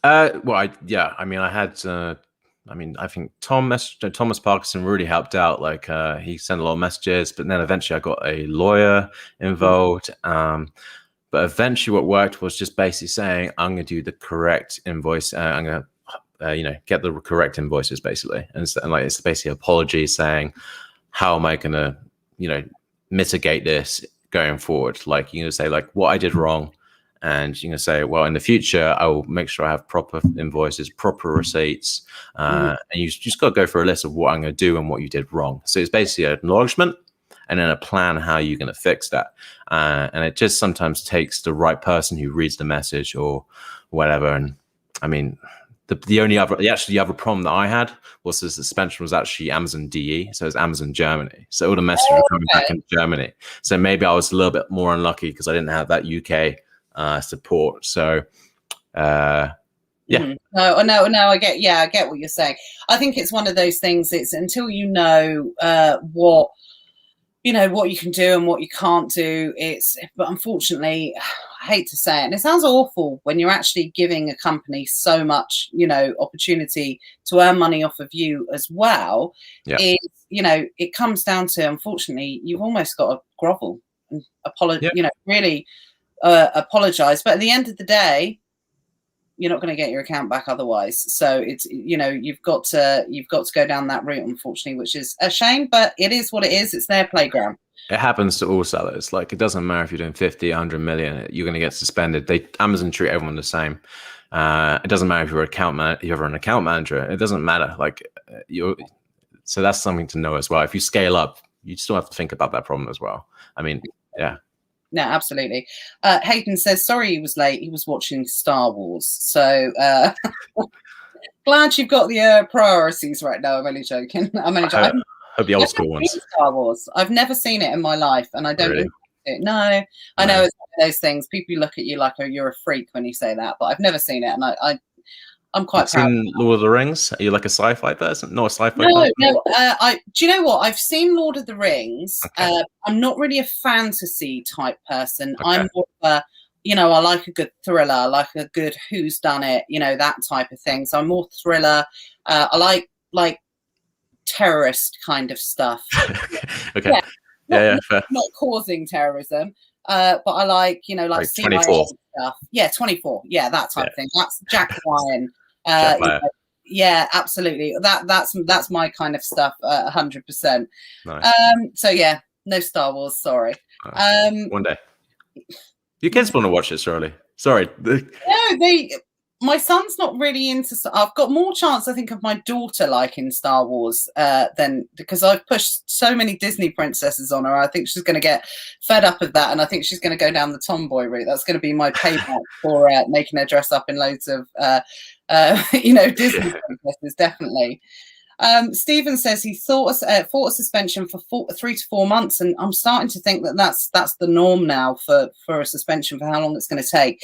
Speaker 2: Well, I had. I think Thomas Parkinson really helped out. Like he sent a lot of messages, but then eventually I got a lawyer involved. But eventually, what worked was just basically saying, "I'm going to do the correct invoice. I'm going to, get the correct invoices, basically." And like it's basically apology saying, "How am I going to, mitigate this going forward?" Like you're going to say, like, what I did wrong. And you're going to say, well, in the future, I will make sure I have proper invoices, proper receipts. And you just got to go for a list of what I'm going to do and what you did wrong. So it's basically an acknowledgement and then a plan how you're going to fix that. And it just sometimes takes the right person who reads the message or whatever. And I mean, the other problem that I had was the suspension was actually Amazon DE. So it's Amazon Germany. So all the messages were coming back in Germany. So maybe I was a little bit more unlucky because I didn't have that UK support. So yeah.
Speaker 1: No, I get what you're saying. I think it's one of those things. It's until what you can do and what you can't do. But unfortunately, I hate to say it, and it sounds awful when you're actually giving a company so much, opportunity to earn money off of you as well.
Speaker 2: Yeah.
Speaker 1: It comes down to, unfortunately, you've almost got to grovel and apologize. Really. Apologize, but at the end of the day, you're not going to get your account back otherwise. So it's you've got to go down that route, unfortunately, which is a shame, but it is what it is. It's their playground.
Speaker 2: It happens to all sellers. Like it doesn't matter if you're doing 50, 100 million, you're going to get suspended. Amazon treat everyone the same. It doesn't matter if you're an account manager. It doesn't matter. Like so that's something to know as well. If you scale up, you still have to think about that problem as well. I mean, yeah.
Speaker 1: No, absolutely. Hayden says, sorry he was late. He was watching Star Wars. So glad you've got the priorities right now. I'm only joking.
Speaker 2: I hope the old school ones.
Speaker 1: Star Wars. I've never seen it in my life, and I don't
Speaker 2: really?
Speaker 1: it. No, I know it's one of those things. People look at you like you're a freak when you say that, but I've never seen it, and I'm quite proud.
Speaker 2: Seen Lord of the Rings? Are you like a sci-fi person? No, a sci-fi person?
Speaker 1: No. Do you know what? I've seen Lord of the Rings.
Speaker 2: Okay.
Speaker 1: I'm not really a fantasy type person.
Speaker 2: Okay.
Speaker 1: I'm more of I like a good thriller. I like a good who's done it, that type of thing. So I'm more thriller. I like terrorist kind of stuff.
Speaker 2: Okay. Fair.
Speaker 1: Not causing terrorism. But I like
Speaker 2: 24
Speaker 1: stuff. Yeah, 24. Yeah, that type of thing. That's Jack Ryan. Yeah, absolutely. That's my kind of stuff. 100%.
Speaker 2: Nice.
Speaker 1: So yeah, no Star Wars. Sorry.
Speaker 2: One day. Your kids want to watch it, surely. Sorry.
Speaker 1: No, my son's not really into. I've got more chance, I think, of my daughter liking Star Wars than because I've pushed so many Disney princesses on her. I think she's going to get fed up of that, and I think she's going to go down the tomboy route. That's going to be my payback for making her dress up in loads of, Disney princesses. Definitely. Stephen says he fought a suspension for 3 to 4 months, and I'm starting to think that's the norm now for a suspension for how long it's going to take.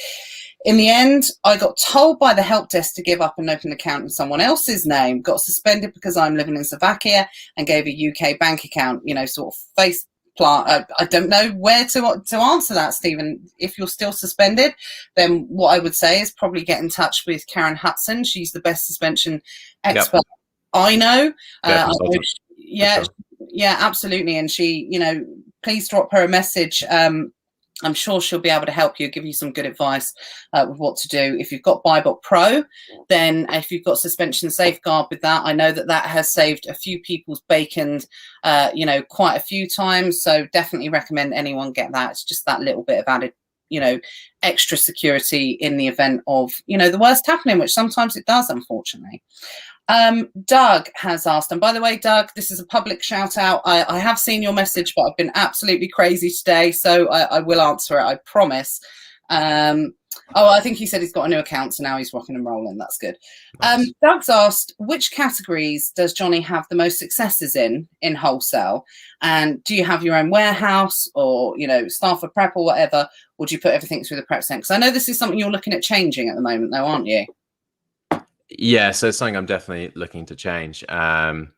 Speaker 1: In the end, I got told by the help desk to give up and open an account in someone else's name, got suspended because I'm living in Slovakia, and gave a UK bank account, sort of face plant. I don't know where to answer that, Stephen. If you're still suspended, then what I would say is probably get in touch with Karen Hudson. She's the best suspension expert I know. Yeah, absolutely. And she, please drop her a message. I'm sure she'll be able to help you, give you some good advice with what to do. If you've got Buybot Pro, then if you've got Suspension Safeguard with that, I know that has saved a few people's bacon, quite a few times. So definitely recommend anyone get that. It's just that little bit of added, extra security in the event of, the worst happening, which sometimes it does, unfortunately. Doug has asked, and by the way, Doug, this is a public shout out. I have seen your message, but I've been absolutely crazy today, so I will answer it, I promise. I think he said he's got a new account, so now he's rocking and rolling. That's good. Nice. Doug's asked, which categories does Jonny have the most successes in wholesale? And do you have your own warehouse or, staff for prep or whatever? Or do you put everything through the prep center? Because I know this is something you're looking at changing at the moment, though, aren't you?
Speaker 2: Yeah, so it's something I'm definitely looking to change. And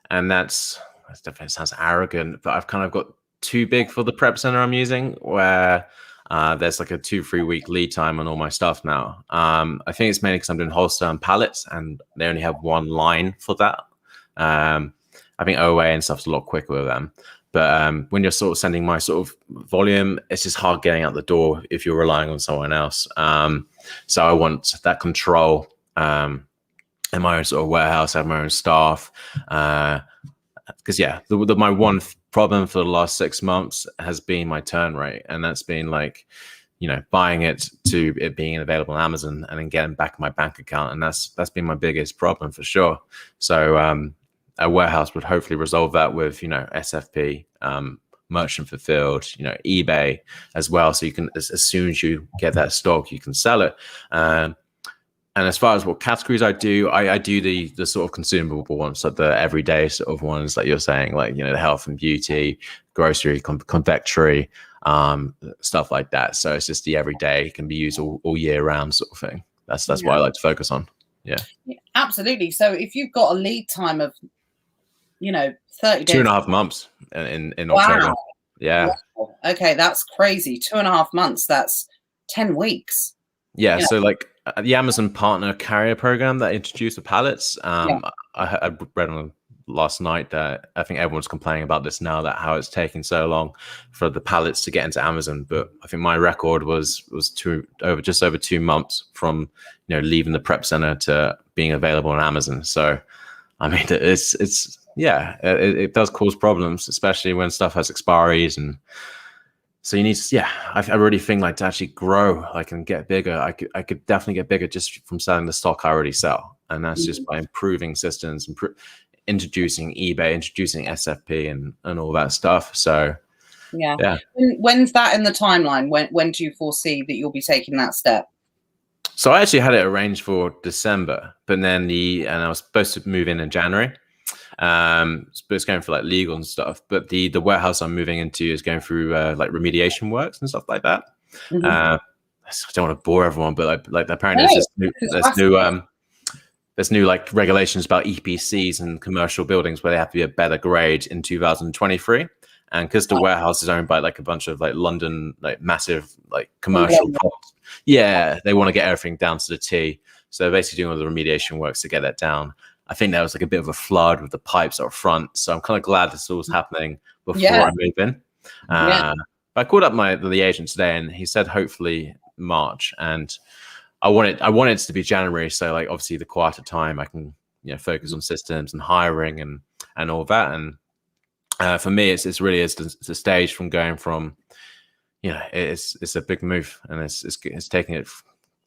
Speaker 2: that's definitely sounds arrogant, but I've kind of got too big for the prep center I'm using, where there's like a 2-3 week lead time on all my stuff now. I think it's mainly because I'm doing wholesale and pallets, and they only have one line for that. I think OA and stuff's a lot quicker with them. But when you're sort of sending my sort of volume, it's just hard getting out the door if you're relying on someone else. So I want that control. In my own sort of warehouse, I have my own staff. Because my one problem for the last 6 months has been my turn rate, and that's been like, buying it to it being available on Amazon and then getting back in my bank account, and that's been my biggest problem for sure. So a warehouse would hopefully resolve that with SFP, merchant fulfilled, eBay as well, so you can as soon as you get that stock, you can sell it. And as far as what categories I do the sort of consumable ones, like the everyday sort of ones that you're saying, like, the health and beauty, grocery, confectionery, stuff like that. So it's just the everyday, can be used all year round sort of thing. That's what I like to focus on. Yeah,
Speaker 1: absolutely. So if you've got a lead time of 30 days,
Speaker 2: 2.5 months in October. Yeah.
Speaker 1: Wow. Okay, that's crazy. 2.5 months. That's 10 weeks.
Speaker 2: Yeah. So like the Amazon Partner Carrier Program that introduced the Pallets, I read on last night that I think everyone's complaining about this now, that how it's taking so long for the pallets to get into Amazon. But I think my record was just over 2 months from leaving the prep center to being available on Amazon. So I mean, it does cause problems, especially when stuff has expiries. And so you need I really think, like, to actually grow, like, and get bigger, I could definitely get bigger just from selling the stock I already sell. And that's just by improving systems, introducing eBay, introducing SFP and all that stuff. So yeah.
Speaker 1: When's that in the timeline? When do you foresee that you'll be taking that step?
Speaker 2: So I actually had it arranged for December, but then I was supposed to move in January. But it's going for like legal and stuff. But the warehouse I'm moving into is going through like remediation works and stuff like that.
Speaker 1: Mm-hmm.
Speaker 2: I don't want to bore everyone, but like apparently there's new like regulations about EPCs and commercial buildings where they have to be a better grade in 2023. And because the warehouse is owned by like a bunch of like London, like massive like commercial properties, they want to get everything down to the T. So they're basically doing all the remediation works to get that down. I think there was like a bit of a flood with the pipes up front. So I'm kind of glad this all was happening before I move in. But I called up the agent today, and he said hopefully March. And I want it to be January. So like obviously the quieter time, I can focus on systems and hiring and all that. And for me, it's really the stage from going from it's a big move, and it's taking it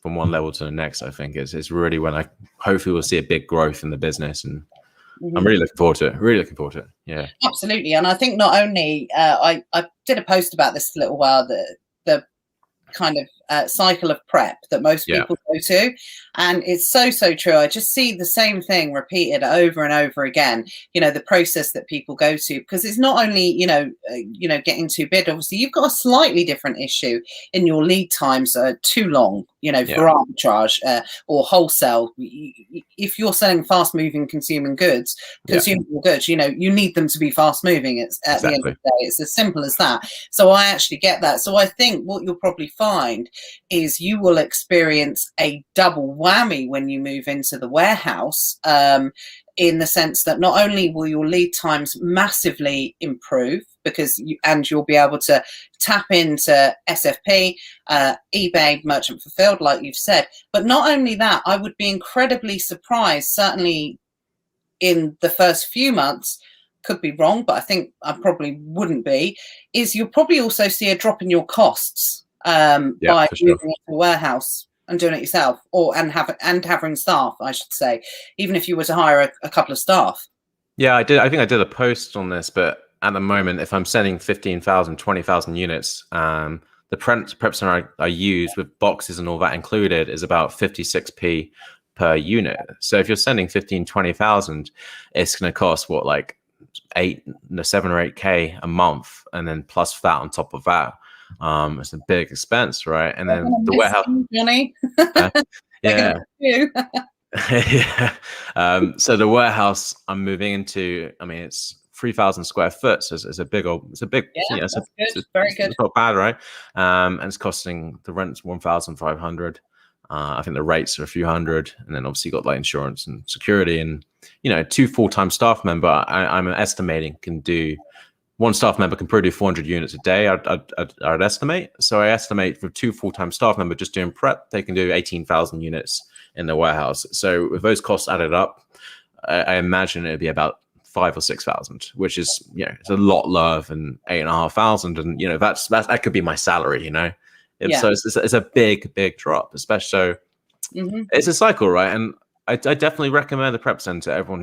Speaker 2: from one level to the next. I think it's really when I hopefully will see a big growth in the business, and I'm really looking forward to it. Yeah,
Speaker 1: absolutely. And I think not only I did a post about this a little while, the kind of cycle of prep that most people go to, and it's so true. I just see the same thing repeated over and over again, the process that people go to, because it's not only getting too big. Obviously you've got a slightly different issue in your lead times are too long, for arbitrage or wholesale. If you're selling fast moving consumable goods, you need them to be fast moving. It's at the end of the day, it's as simple as that. So I actually get that. So I think what you'll probably find is you will experience a double whammy when you move into the warehouse, in the sense that not only will your lead times massively improve because you'll be able to tap into SFP, eBay, merchant fulfilled, like you've said, but not only that, I would be incredibly surprised, certainly in the first few months, could be wrong, but I think I probably wouldn't be, is you'll probably also see a drop in your costs by moving into a warehouse and doing it yourself, and having staff, I should say, even if you were to hire a couple of staff.
Speaker 2: Yeah, I think I did a post on this, but at the moment, if I'm sending 15,000, 20,000 units, the prep center I use with boxes and all that included is about 56p per unit. So if you're sending 15, 20,000, it's going to cost like 7 or 8k a month, and then plus that on top of that. It's a big expense, right? And then the warehouse,
Speaker 1: Jonny.
Speaker 2: Yeah. So the warehouse I'm moving into, I mean, it's 3,000 square foot, so it's a big old, it's a big,
Speaker 1: Yeah,
Speaker 2: you know,
Speaker 1: that's good. Very good.
Speaker 2: it's not bad, right? And it's costing, the rent's 1,500. I think the rates are a few hundred, and then obviously you got like insurance and security, and 2 full-time staff member. I'm estimating can do, one staff member can probably do 400 units a day. I'd estimate. So I estimate for 2 full-time staff members just doing prep, they can do 18,000 units in the warehouse. So with those costs added up, I imagine it'd be about 5,000 or 6,000, which is, it's a lot lower than 8,500, and that could be my salary. So it's a big drop, especially. So it's a cycle, right? And I definitely recommend the prep center. Everyone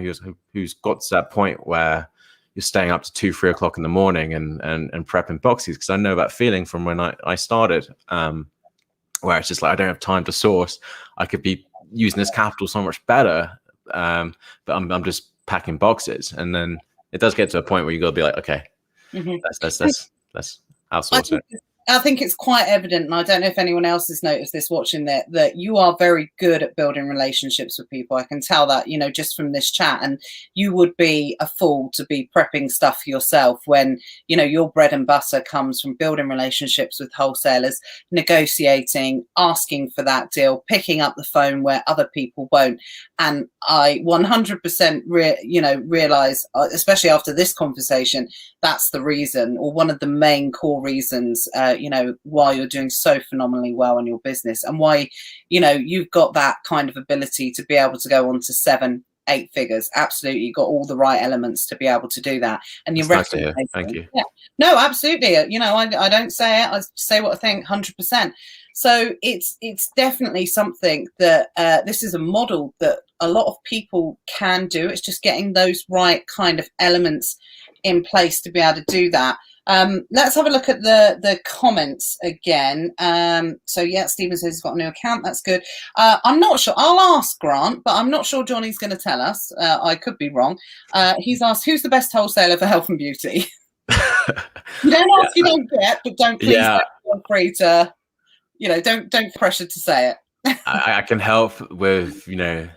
Speaker 2: who's got to that point where you're staying up to 2-3 o'clock in the morning and prepping boxes, because I know that feeling from when I started, where it's just like I don't have time to source. I could be using this capital so much better, but I'm just packing boxes, and then it does get to a point where you got to be like, okay, let's outsource it.
Speaker 1: I think it's quite evident, and I don't know if anyone else has noticed this watching that you are very good at building relationships with people. I can tell that, just from this chat, and you would be a fool to be prepping stuff yourself when, your bread and butter comes from building relationships with wholesalers, negotiating, asking for that deal, picking up the phone where other people won't. And I 100% realize, especially after this conversation, that's the reason, or one of the main core reasons, why you're doing so phenomenally well in your business, and why, you've got that kind of ability to be able to go on to 7-8 figures. Absolutely. You've got all the right elements to be able to do that. And you're
Speaker 2: nice to hear. Thank you.
Speaker 1: Yeah. No, absolutely. I don't say it. I say what I think 100%. So it's definitely something that this is a model that a lot of people can do. It's just getting those right kind of elements in place to be able to do that. Let's have a look at the comments again. So yeah, Stephen says he's got a new account. That's good. I'm not sure. I'll ask Grant, but I'm not sure Jonny's going to tell us. I could be wrong. He's asked, who's the best wholesaler for health and beauty? You don't ask, you don't get, but don't please feel free to, don't pressure to say it.
Speaker 2: I can help with,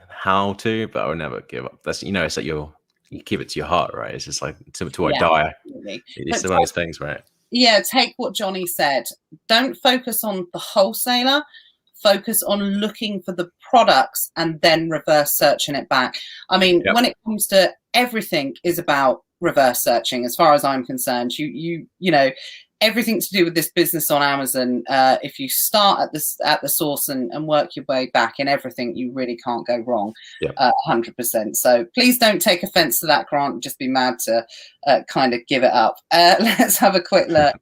Speaker 2: how to, but I will never give up. That's, it's like you keep it to your heart, right? It's just like till I die. Absolutely. It's one of those things, right?
Speaker 1: Yeah, take what Jonny said. Don't focus on the wholesaler. Focus on looking for the products and then reverse searching it back. I mean, when it comes to everything is about reverse searching, as far as I'm concerned. You everything to do with this business on Amazon, if you start at the source and work your way back in everything, you really can't go wrong. 100%. So please don't take offense to that, Grant. Just be mad to kind of give it up. Let's have a quick look.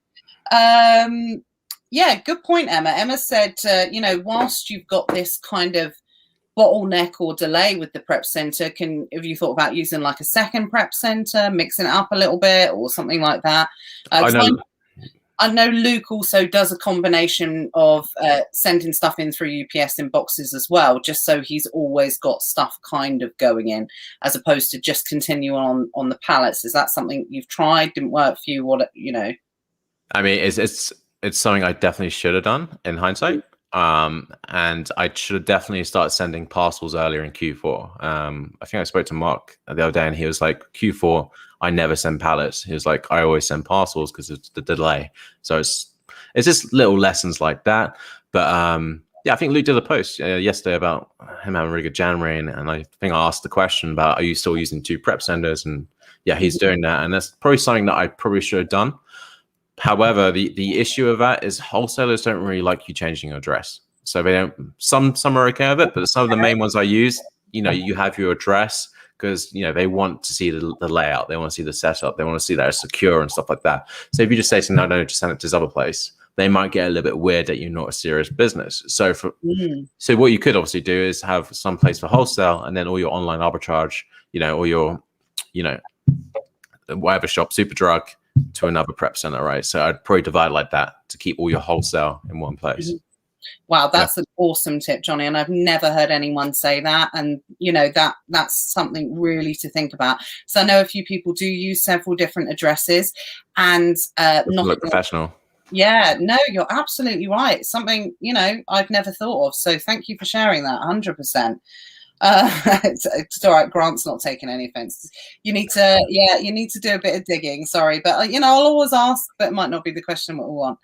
Speaker 1: Yeah, good point, Emma. Emma said, whilst you've got this kind of bottleneck or delay with the prep center, have you thought about using like a second prep center, mixing it up a little bit or something like that? I know Luke also does a combination of sending stuff in through UPS in boxes as well, just so he's always got stuff kind of going in, as opposed to just continuing on the pallets. Is that something you've tried? Didn't work for you?
Speaker 2: I mean, it's something I definitely should have done in hindsight. And I should have definitely started sending parcels earlier in Q4. I think I spoke to Mark the other day, and he was like, Q4, I never send pallets. He was like, I always send parcels because of the delay. So it's just little lessons like that. But I think Luke did a post yesterday about him having a really good January, and I think I asked the question about, are you still using 2 prep senders? And yeah, he's doing that, and that's probably something that I probably should have done. However, the issue of that is wholesalers don't really like you changing your address. So they don't. Some are okay with it, but some of the main ones I use, you have your address, because they want to see the layout, they want to see the setup, they want to see that it's secure and stuff like that. So if you just say to them, no, just send it to this other place, they might get a little bit weird that you're not a serious business. So so what you could obviously do is have some place for wholesale, and then all your online arbitrage, or your whatever shop, Superdrug, to another prep center, right? So I'd probably divide like that to keep all your wholesale in one place.
Speaker 1: Wow, that's an awesome tip, Jonny, and I've never heard anyone say that. And that's something really to think about. So I know a few people do use several different addresses, and not
Speaker 2: look professional.
Speaker 1: Yeah, no, you're absolutely right. Something I've never thought of. So thank you for sharing that. 100%. It's all right. Grant's not taking any offense. You need to, you need to do a bit of digging. Sorry, but you know, I'll always ask, but it might not be the question what we want.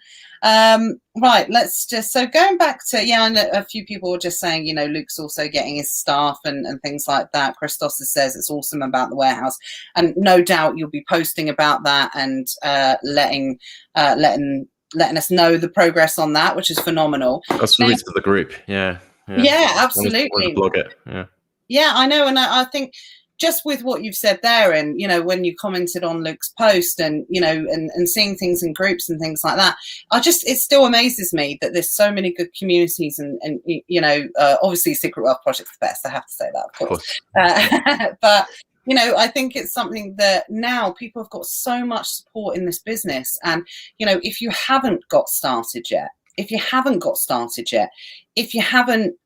Speaker 1: Right, let's just, so going back to, I know a few people were just saying, you know, Luke's also getting his staff and things like that. Christos says it's awesome about the warehouse, and no doubt you'll be posting about that and letting us know the progress on that, which is phenomenal.
Speaker 2: That's released to the group. Yeah,
Speaker 1: absolutely.
Speaker 2: Blog it.
Speaker 1: Yeah, I know, and I think just with what you've said there, and you know, when you commented on Luke's post, and you know, and seeing things in groups and things like that, it still amazes me that there's so many good communities, and you know, obviously Secret Wealth Project's the best. I have to say that, of course. But you know, I think it's something that now people have got so much support in this business, and you know, if you haven't got started yet, if you haven't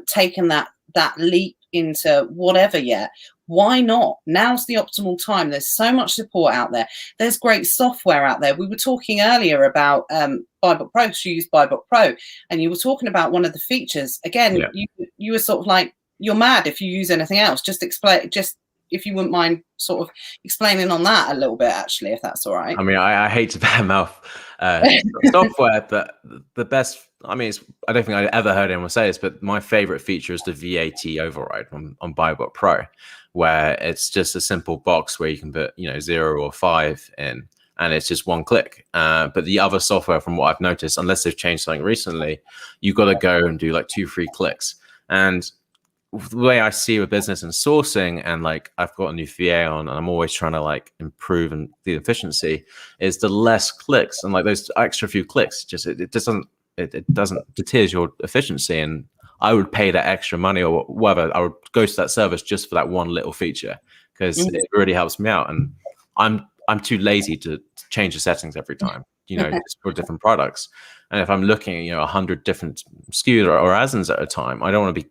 Speaker 1: taken that leap into whatever yet, why not? Now's the optimal time. There's so much support out there. There's great software out there. We were talking earlier about BuyBook Pro, so you use BuyBook Pro, and you were talking about one of the features. Again, you were sort of like, you're mad if you use anything else. Just explain, if you wouldn't mind sort of explaining on that a little bit, actually, if that's all right.
Speaker 2: I mean, I hate to badmouth software, but the best, I mean, I don't think I ever heard anyone say this, but my favorite feature is the V80 Override on BuyBook Pro, where it's just a simple box where you can put, you know, 0 or 5 in, and it's just one click. But the other software, from what I've noticed, unless they've changed something recently, you've got to go and do like 2-3 clicks. And the way I see with business and sourcing, and like I've got a new VA on, and I'm always trying to like improve and the efficiency, is the less clicks, and like those extra few clicks, just it doesn't deters your efficiency. And I would pay that extra money or whatever, I would go to that service just for that one little feature, because it really helps me out. And I'm too lazy to change the settings every time, you know, just for different products. And if I'm looking at, you know, 100 different SKUs or ASINs at a time, I don't want to be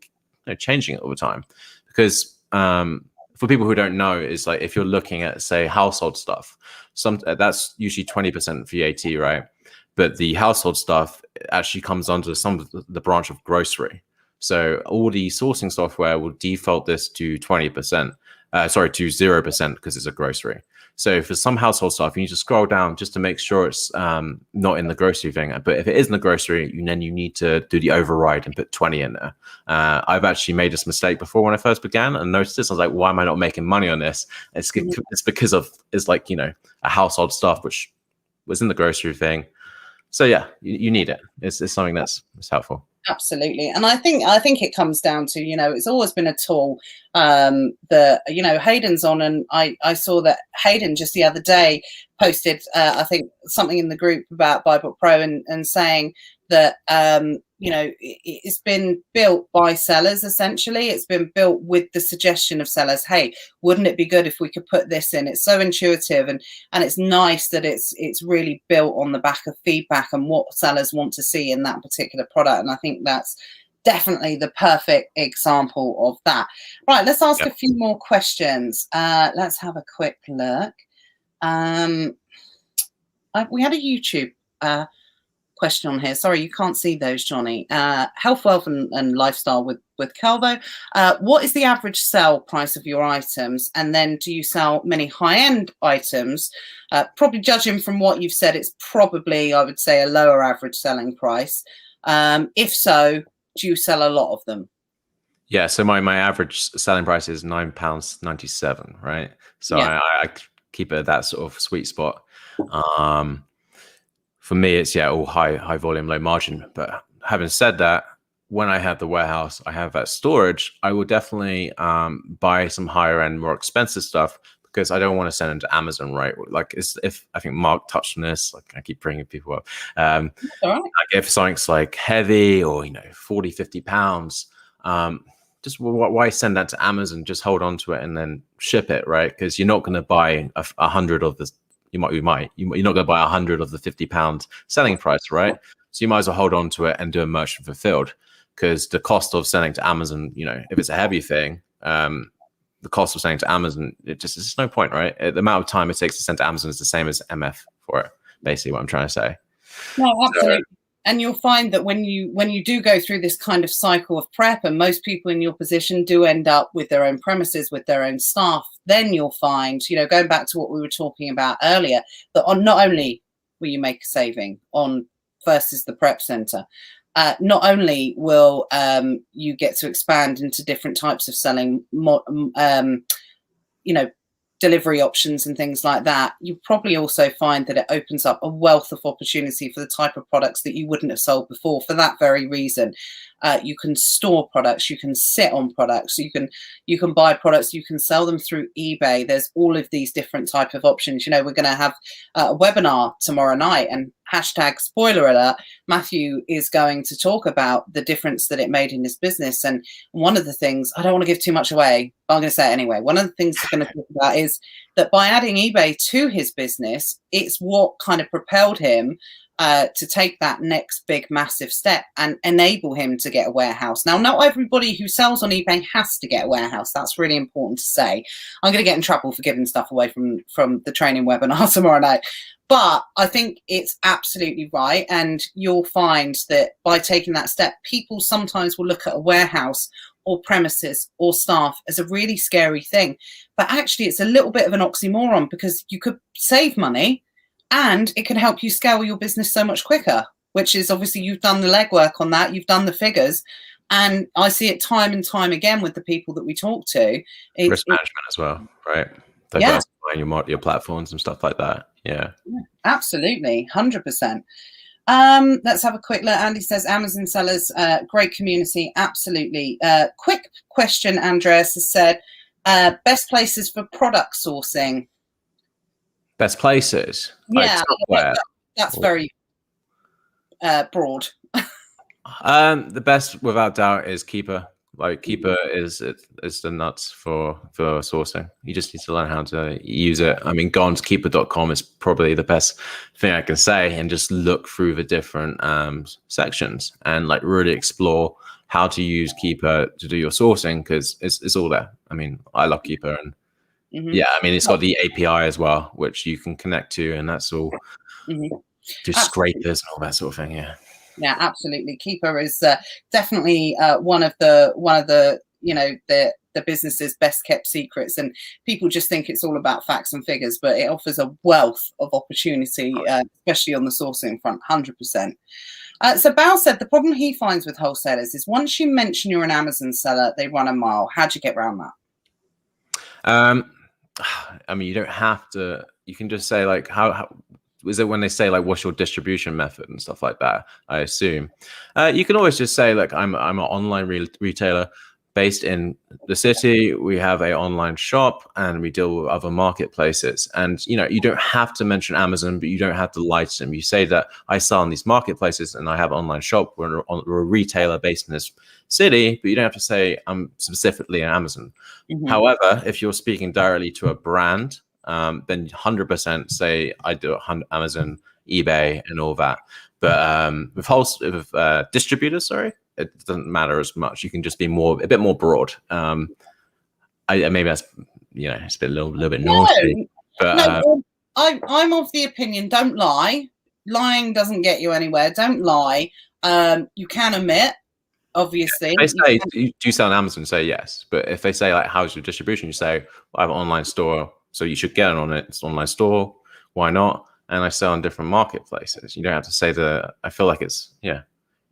Speaker 2: changing it all the time. Because for people who don't know, is like, if you're looking at, say, household stuff, that's usually 20% VAT, right? But the household stuff actually comes onto some of the branch of grocery. So all the sourcing software will default this to 20%, sorry, to 0%, because it's a grocery. So for some household stuff, you need to scroll down just to make sure it's not in the grocery thing. But if it is in the grocery, then you need to do the override and put 20 in there. I've actually made this mistake before when I first began and noticed this. I was like, why am I not making money on this? It's because of, it's like, you know, a household stuff, which was in the grocery thing. So yeah, you need it. It's something that's helpful.
Speaker 1: Absolutely. And I think it comes down to, you know, it's always been a tool that, you know, Hayden's on, and I saw that Hayden just the other day posted I think something in the group about BuyBook Pro, and saying that you know, it's been built by sellers. Essentially, it's been built with the suggestion of sellers. Hey, wouldn't it be good if we could put this in? It's so intuitive, and it's nice that it's really built on the back of feedback and what sellers want to see in that particular product. And I think that's definitely the perfect example of that. Right, let's ask a few more questions. Let's have a quick look. We had a YouTube question on here. Sorry, you can't see those, Jonny. Health, wealth, and lifestyle with Calvo. What is the average sell price of your items? And then do you sell many high-end items? Probably judging from what you've said, it's probably, I would say, a lower average selling price. If so, do you sell a lot of them?
Speaker 2: Yeah, so my average selling price is £9.97, right? So I keep it at that sort of sweet spot. For me, it's all high volume, low margin. But having said that, when I have the warehouse, I have that storage, I will definitely buy some higher end, more expensive stuff, because I don't want to send them to Amazon, right? Like, if I think Mark touched on this, like I keep bringing people up. Like if something's like heavy or, you know, 40, 50 pounds, just why send that to Amazon? Just hold on to it and then ship it, right? Because you're not going to buy 100 of this. You're not going to buy 100 of the £50 selling price, right? So you might as well hold on to it and do a merchant fulfilled, because the cost of sending to Amazon, you know, if it's a heavy thing, the cost of sending to Amazon, it's no point, right? The amount of time it takes to send to Amazon is the same as MF for it. Basically, what I'm trying to say.
Speaker 1: No, absolutely. And you'll find that when you do go through this kind of cycle of prep, and most people in your position do end up with their own premises, with their own staff, then you'll find, going back to what we were talking about earlier, that on not only will you make a saving on versus the prep center, not only will you get to expand into different types of selling, delivery options and things like that, you probably also find that it opens up a wealth of opportunity for the type of products that you wouldn't have sold before for that very reason. You can store products, you can sit on products, you can buy products, you can sell them through eBay. There's all of these different type of options. We're going to have a webinar tomorrow night, and hashtag spoiler alert, Matthew is going to talk about the difference that it made in his business. And one of the things, I don't want to give too much away, but I'm going to say it anyway. One of the things he's going to talk about is that by adding eBay to his business, it's what kind of propelled him to take that next big massive step and enable him to get a warehouse. Now, not everybody who sells on eBay has to get a warehouse. That's really important to say. I'm going to get in trouble for giving stuff away from the training webinar tomorrow night. But I think it's absolutely right. And you'll find that by taking that step, people sometimes will look at a warehouse or premises or staff as a really scary thing. But actually, it's a little bit of an oxymoron, because you could save money and it can help you scale your business so much quicker, which is obviously you've done the legwork on that. You've done the figures. And I see it time and time again with the people that we talk to.
Speaker 2: Risk management as well, right? Diversifying your platforms and stuff like that. Yeah,
Speaker 1: absolutely. 100%. Let's have a quick look. Andy says Amazon sellers, great community. Absolutely. Quick question. Andreas has said, best places for product sourcing.
Speaker 2: Best places.
Speaker 1: Yeah, that's very broad.
Speaker 2: The best, without doubt, is Keeper. Like, Keeper is the nuts for sourcing. You just need to learn how to use it. I mean, go on to keeper.com is probably the best thing I can say, and just look through the different sections and like really explore how to use Keeper to do your sourcing, because it's all there. I mean, I love Keeper, and yeah, I mean, it's got the API as well, which you can connect to, and that's all do scrapers and all that sort of thing.
Speaker 1: Yeah, absolutely. Keeper is definitely one of the the business's best kept secrets, and people just think it's all about facts and figures, but it offers a wealth of opportunity, especially on the sourcing front. 100%. So Bao said the problem he finds with wholesalers is once you mention you're an Amazon seller, they run a mile. How'd you get around that?
Speaker 2: I mean, you don't have to. You can just say like, how is it when they say like, what's your distribution method and stuff like that? I assume you can always just say like, I'm an online retailer based in the city. We have an online shop and we deal with other marketplaces. And you don't have to mention Amazon, but you don't have to lie to them. You say that I sell on these marketplaces and I have an online shop. We're a retailer based in this city, but you don't have to say I'm specifically an Amazon. However, if you're speaking directly to a brand, then 100% say I do Amazon, eBay, and all that. But with distributors, it doesn't matter as much. You can just be a bit more broad. Maybe that's it's a little bit naughty. But
Speaker 1: I'm of the opinion, don't lie. Lying doesn't get you anywhere. Don't lie. You can omit. Obviously,
Speaker 2: if they say, do you sell on Amazon? Say yes. But if they say like, how's your distribution? You say, well, I have an online store, so you should get it on it. It's an online store. Why not? And I sell on different marketplaces. You don't have to say I feel like it's you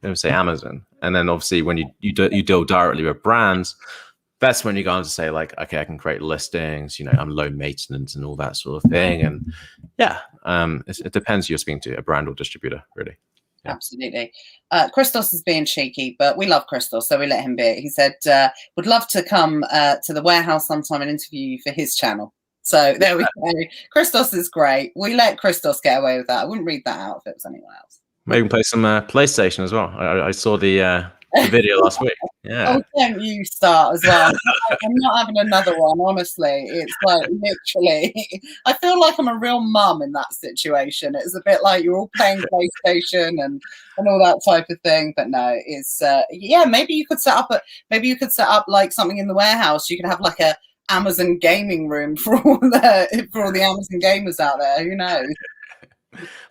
Speaker 2: don't say Amazon. And then obviously when you deal directly with brands, that's when you go on to say like, okay, I can create listings. I'm low maintenance and all that sort of thing. And it depends who you're speaking to, a brand or distributor, really. Yeah.
Speaker 1: Absolutely. Christos is being cheeky, but we love Christos, so we let him be it. He said, would love to come to the warehouse sometime and interview you for his channel. So there we go. Christos is great. We let Christos get away with that. I wouldn't read that out if it was anyone else.
Speaker 2: Maybe we can play some PlayStation as well. I saw the video last week. Yeah.
Speaker 1: Oh, don't you start as well. I'm not having another one, honestly. It's like literally, I feel like I'm a real mum in that situation. It's a bit like you're all playing PlayStation and all that type of thing. But no, it's maybe you could set up like something in the warehouse. You could have like a Amazon gaming room for all the Amazon gamers out there. Who knows?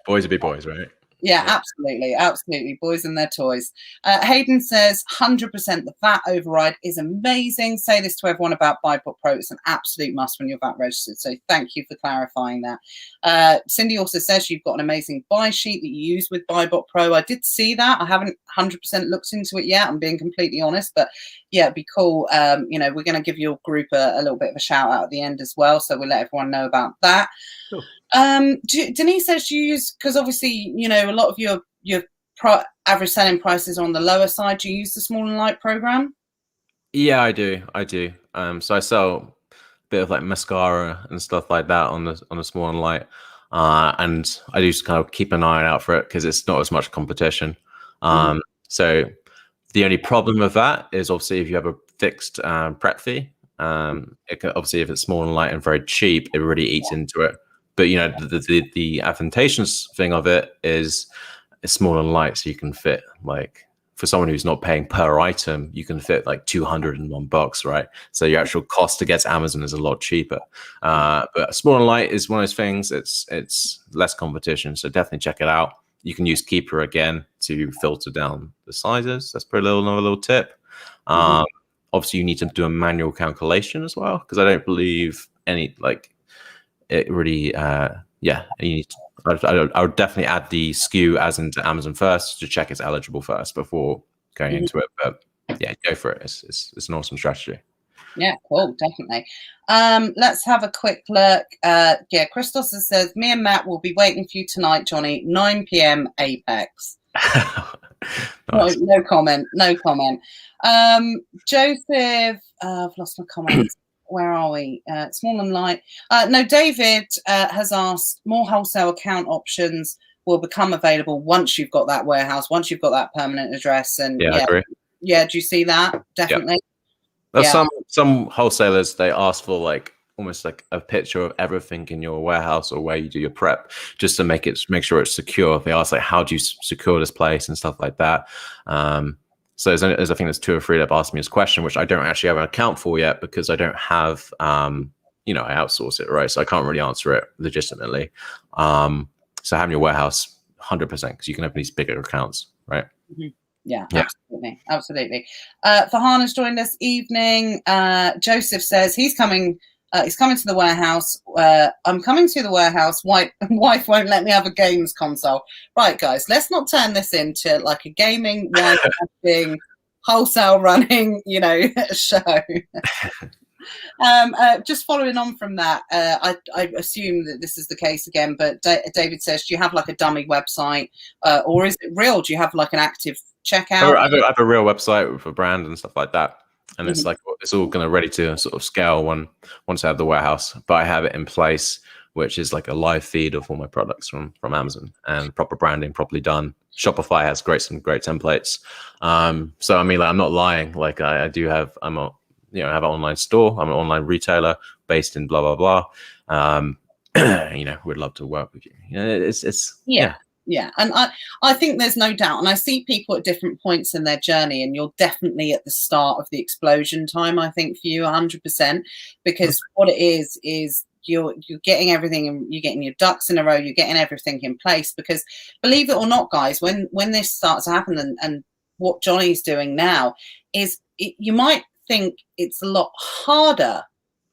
Speaker 2: Boys will be boys, right?
Speaker 1: Yeah, absolutely. Boys and their toys. Hayden says 100% the VAT override is amazing. Say this to everyone about BuyBot Pro. It's an absolute must when you're VAT registered. So thank you for clarifying that. Cindy also says you've got an amazing buy sheet that you use with BuyBot Pro. I did see that. I haven't 100% looked into it yet. I'm being completely honest, but yeah, it'd be cool. We're going to give your group a little bit of a shout out at the end as well. So we'll let everyone know about that.
Speaker 2: Cool.
Speaker 1: Denise says you use, because obviously a lot of your average selling prices are on the lower side. Do you use the small and light program?
Speaker 2: Yeah, I do. So I sell a bit of like mascara and stuff like that on the small and light, and I do kind of keep an eye out for it because it's not as much competition. So the only problem with that is obviously if you have a fixed prep fee, obviously if it's small and light and very cheap, it really eats into it. But the advantageous thing of it is it's small and light, so you can fit, like, for someone who's not paying per item, you can fit like 200 in one box, right? So your actual cost to get to Amazon is a lot cheaper. But small and light is one of those things. It's less competition, so definitely check it out. You can use Keeper again to filter down the sizes. That's probably another little tip. Obviously, you need to do a manual calculation as well, because I don't believe it really, you need to, I would definitely add the SKU as into Amazon first to check it's eligible first before going into it. But yeah, go for it. It's an awesome strategy.
Speaker 1: Yeah, cool, definitely. Let's have a quick look. Christos says, me and Matt will be waiting for you tonight, Jonny, 9 p.m. Apex. Nice. No comment. Joseph, I've lost my comments. Where are we? Small and light. No, David has asked, more wholesale account options will become available once you've got that warehouse, once you've got that permanent address. And
Speaker 2: I agree.
Speaker 1: Yeah, do you see that? Definitely.
Speaker 2: There's some wholesalers, they ask for like almost like a picture of everything in your warehouse or where you do your prep, just to make sure it's secure. They ask like, how do you secure this place and stuff like that. So I think there's 2 or 3 that have asked me this question, which I don't actually have an account for yet because I don't have, I outsource it, right? So I can't really answer it legitimately. So having your warehouse 100%, because you can open these bigger accounts, right?
Speaker 1: Yeah, absolutely. Farhan joined us evening. Joseph says he's coming to the warehouse. I'm coming to the warehouse. Wife won't let me have a games console. Right, guys, let's not turn this into like a gaming, wife wholesale running, show. Just following on from that, I assume that this is the case again, but David says, do you have like a dummy website, or is it real? Do you have like an active checkout?
Speaker 2: I have a real website with a brand and stuff like that. And it's like, it's all kind of ready to sort of scale once I have the warehouse, but I have it in place, which is like a live feed of all my products from Amazon and proper branding, properly done. Shopify has some great templates. So I mean, like, I'm not lying. Like I do have, I have an online store. I'm an online retailer based in blah, blah, blah. We'd love to work with you.
Speaker 1: Yeah, and I think there's no doubt, and I see people at different points in their journey, and you're definitely at the start of the explosion time, I think, for you 100%, because what it is you're getting everything, and you're getting your ducks in a row, you're getting everything in place, because believe it or not, guys, when this starts to happen, and what Jonny's doing now is, you might think it's a lot harder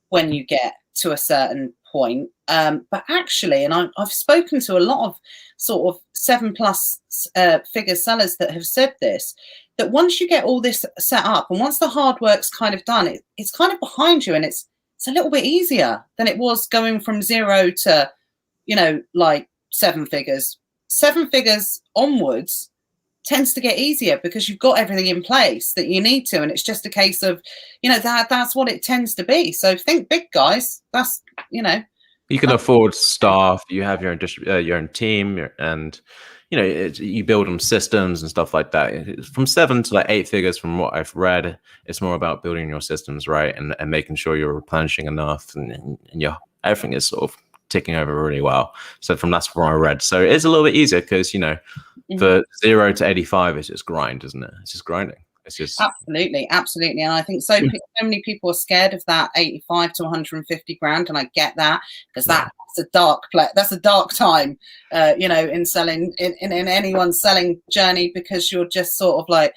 Speaker 1: when you get to a certain point, but actually, and I've spoken to a lot of sort of 7+ figure sellers that have said this, that once you get all this set up and once the hard work's kind of done, it's kind of behind you, and it's a little bit easier than it was going from 0 to like 7 figures. 7 figures onwards tends to get easier because you've got everything in place that you need to, and it's just a case of that's what it tends to be. So think big, guys. That's
Speaker 2: you can afford staff, you have your own team, and you build them systems and stuff like that. From 7 to like 8 figures, from what I've read, it's more about building your systems, right, and making sure you're replenishing enough, and everything is sort of ticking over really well. So that's what I read. So it is a little bit easier because for 0 to 85, it's just grind, isn't it? It's just grinding. It's just
Speaker 1: absolutely. And I think so many people are scared of that 85 to 150 grand, and I get that, because that's That's a dark play. That's a dark time, in selling in anyone selling Journey, because you're just sort of like,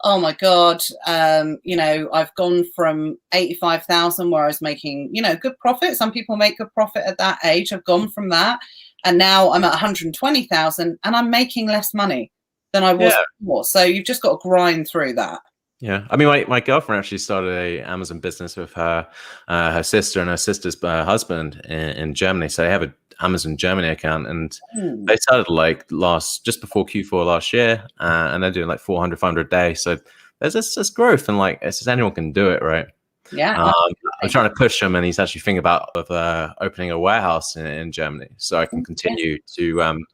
Speaker 1: oh my God, I've gone from 85,000 where I was making, good profit. Some people make good profit at that age. I've gone from that, and now I'm at 120,000 and I'm making less money than I was before. So you've just got to grind through that.
Speaker 2: Yeah, I mean, my girlfriend actually started a Amazon business with her sister and her sister's husband in Germany. So they have an Amazon Germany account, and they started like just before Q4 last year, and they're doing like 400, 500 a day. So there's this growth, and like it's just anyone can do it, right?
Speaker 1: Yeah,
Speaker 2: I'm trying to push him, and he's actually thinking about opening a warehouse in Germany, so I can continue to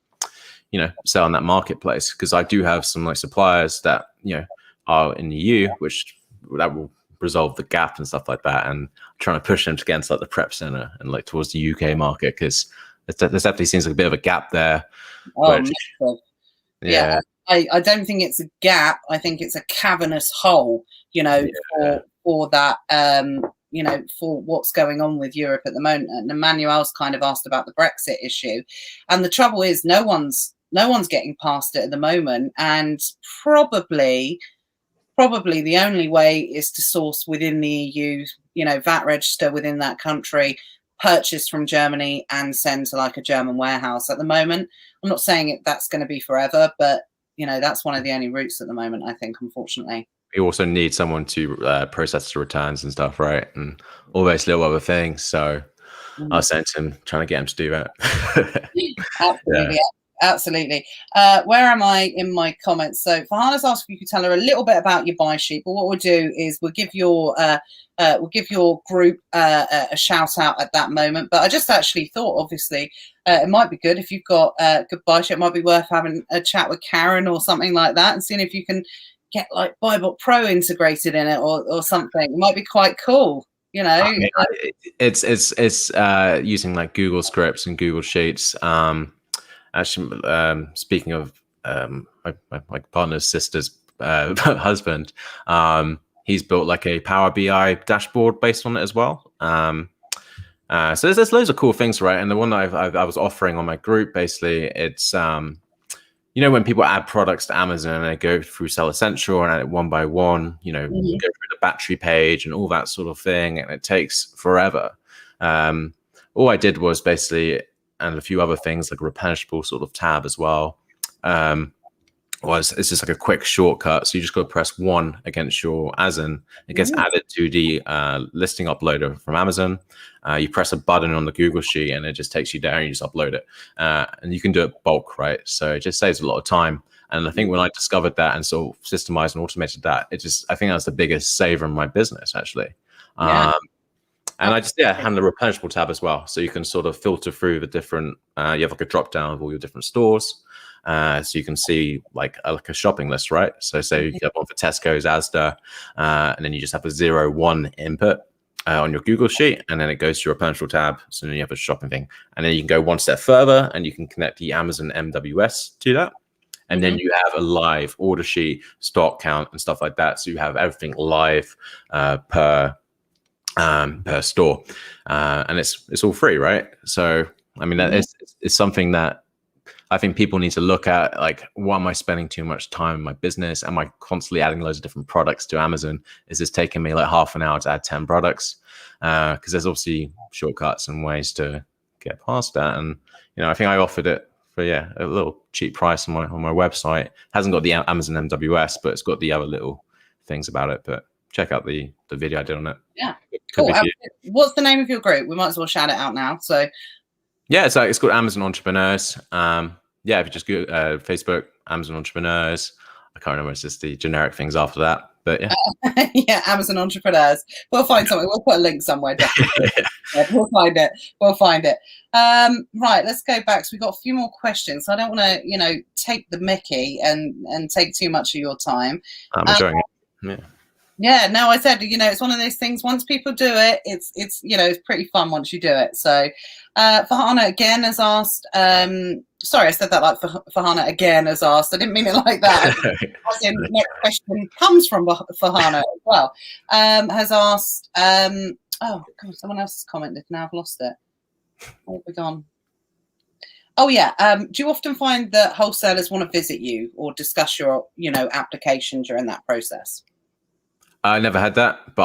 Speaker 2: sell in that marketplace, because I do have some like suppliers that are in the EU, that will resolve the gap and stuff like that. And I'm trying to push them against like the prep center and like towards the UK market, because there definitely seems like a bit of a gap there.
Speaker 1: Yeah, I don't think it's a gap. I think it's a cavernous hole, for that, for what's going on with Europe at the moment. And Emmanuel's kind of asked about the Brexit issue, and the trouble is no one's getting past it at the moment, and probably the only way is to source within the EU, VAT register within that country, purchase from Germany and send to like a German warehouse at the moment. I'm not saying that's going to be forever, but that's one of the only routes at the moment, I think, unfortunately.
Speaker 2: You also need someone to process the returns and stuff, right? And all those little other things. So I was saying to him, trying to get him to do that.
Speaker 1: Absolutely. Yeah. Absolutely. Where am I in my comments? So Farhana's asked if you could tell her a little bit about your buy sheet. But what we'll do is we'll give your group a shout out at that moment. But I just actually thought, obviously, it might be good if you've got a good buy sheet. It might be worth having a chat with Karen or something like that, and seeing if you can get like BuyBot Pro integrated in it or something. It might be quite cool. I mean,
Speaker 2: it's using like Google Scripts and Google Sheets. Actually, speaking of my partner's sister's husband, he's built like a Power BI dashboard based on it as well. So there's loads of cool things, right? And the one that I was offering on my group, basically, it's when people add products to Amazon and they go through Sell Essential and add it one by one, go through the battery page and all that sort of thing, and it takes forever. All I did was basically, and a few other things like a replenishable sort of tab as well, it's just like a quick shortcut. So you just got to press 1 against your ASIN. It gets added to the listing uploader from Amazon. You press a button on the Google Sheet and it just takes you there and you just upload it. And you can do it bulk, right? So it just saves a lot of time. And I think when I discovered that and sort of systemized and automated that, I think that's the biggest saver in my business, actually. And I just handle a replenishable tab as well. So you can sort of filter through the different, you have like a drop down of all your different stores. So you can see like a shopping list, right? So say you have one for Tesco's, Asda, and then you just have a 0-1 input on your Google Sheet, and then it goes to your replenishable tab. So then you have a shopping thing. And then you can go one step further and you can connect the Amazon MWS to that. And then you have a live order sheet, stock count, and stuff like that. So you have everything live per store, and it's all free, right? So I mean, that is something that I think people need to look at. Like, why am I spending too much time in my business? Am I constantly adding loads of different products to Amazon? Is this taking me like half an hour to add 10 products? Because there's obviously shortcuts and ways to get past that. And I think I offered it for a little cheap price on my website. It hasn't got the Amazon MWS, but it's got the other little things about it. But check out the video I did on it.
Speaker 1: Yeah, cool. What's the name of your group? We might as well shout it out now. So
Speaker 2: it's called Amazon Entrepreneurs. If you just go Facebook, Amazon Entrepreneurs. I can't remember, it's just the generic things after that. But
Speaker 1: Amazon Entrepreneurs. We'll find something. We'll put a link somewhere. Definitely. We'll find it. Right, let's go back. So we've got a few more questions. I don't want to, take the mickey and take too much of your time.
Speaker 2: I'm enjoying it.
Speaker 1: Yeah, no, I said, it's one of those things. Once people do it, it's it's pretty fun once you do it. So, Farhana again has asked. Sorry, I said that like Farhana again has asked. I didn't mean it like that. The next question comes from Farhana as well. Has asked. Oh God, someone else has commented. Now I've lost it. Where have we gone? Oh yeah. Do you often find that wholesalers want to visit you or discuss your, application during that process?
Speaker 2: I never had that, but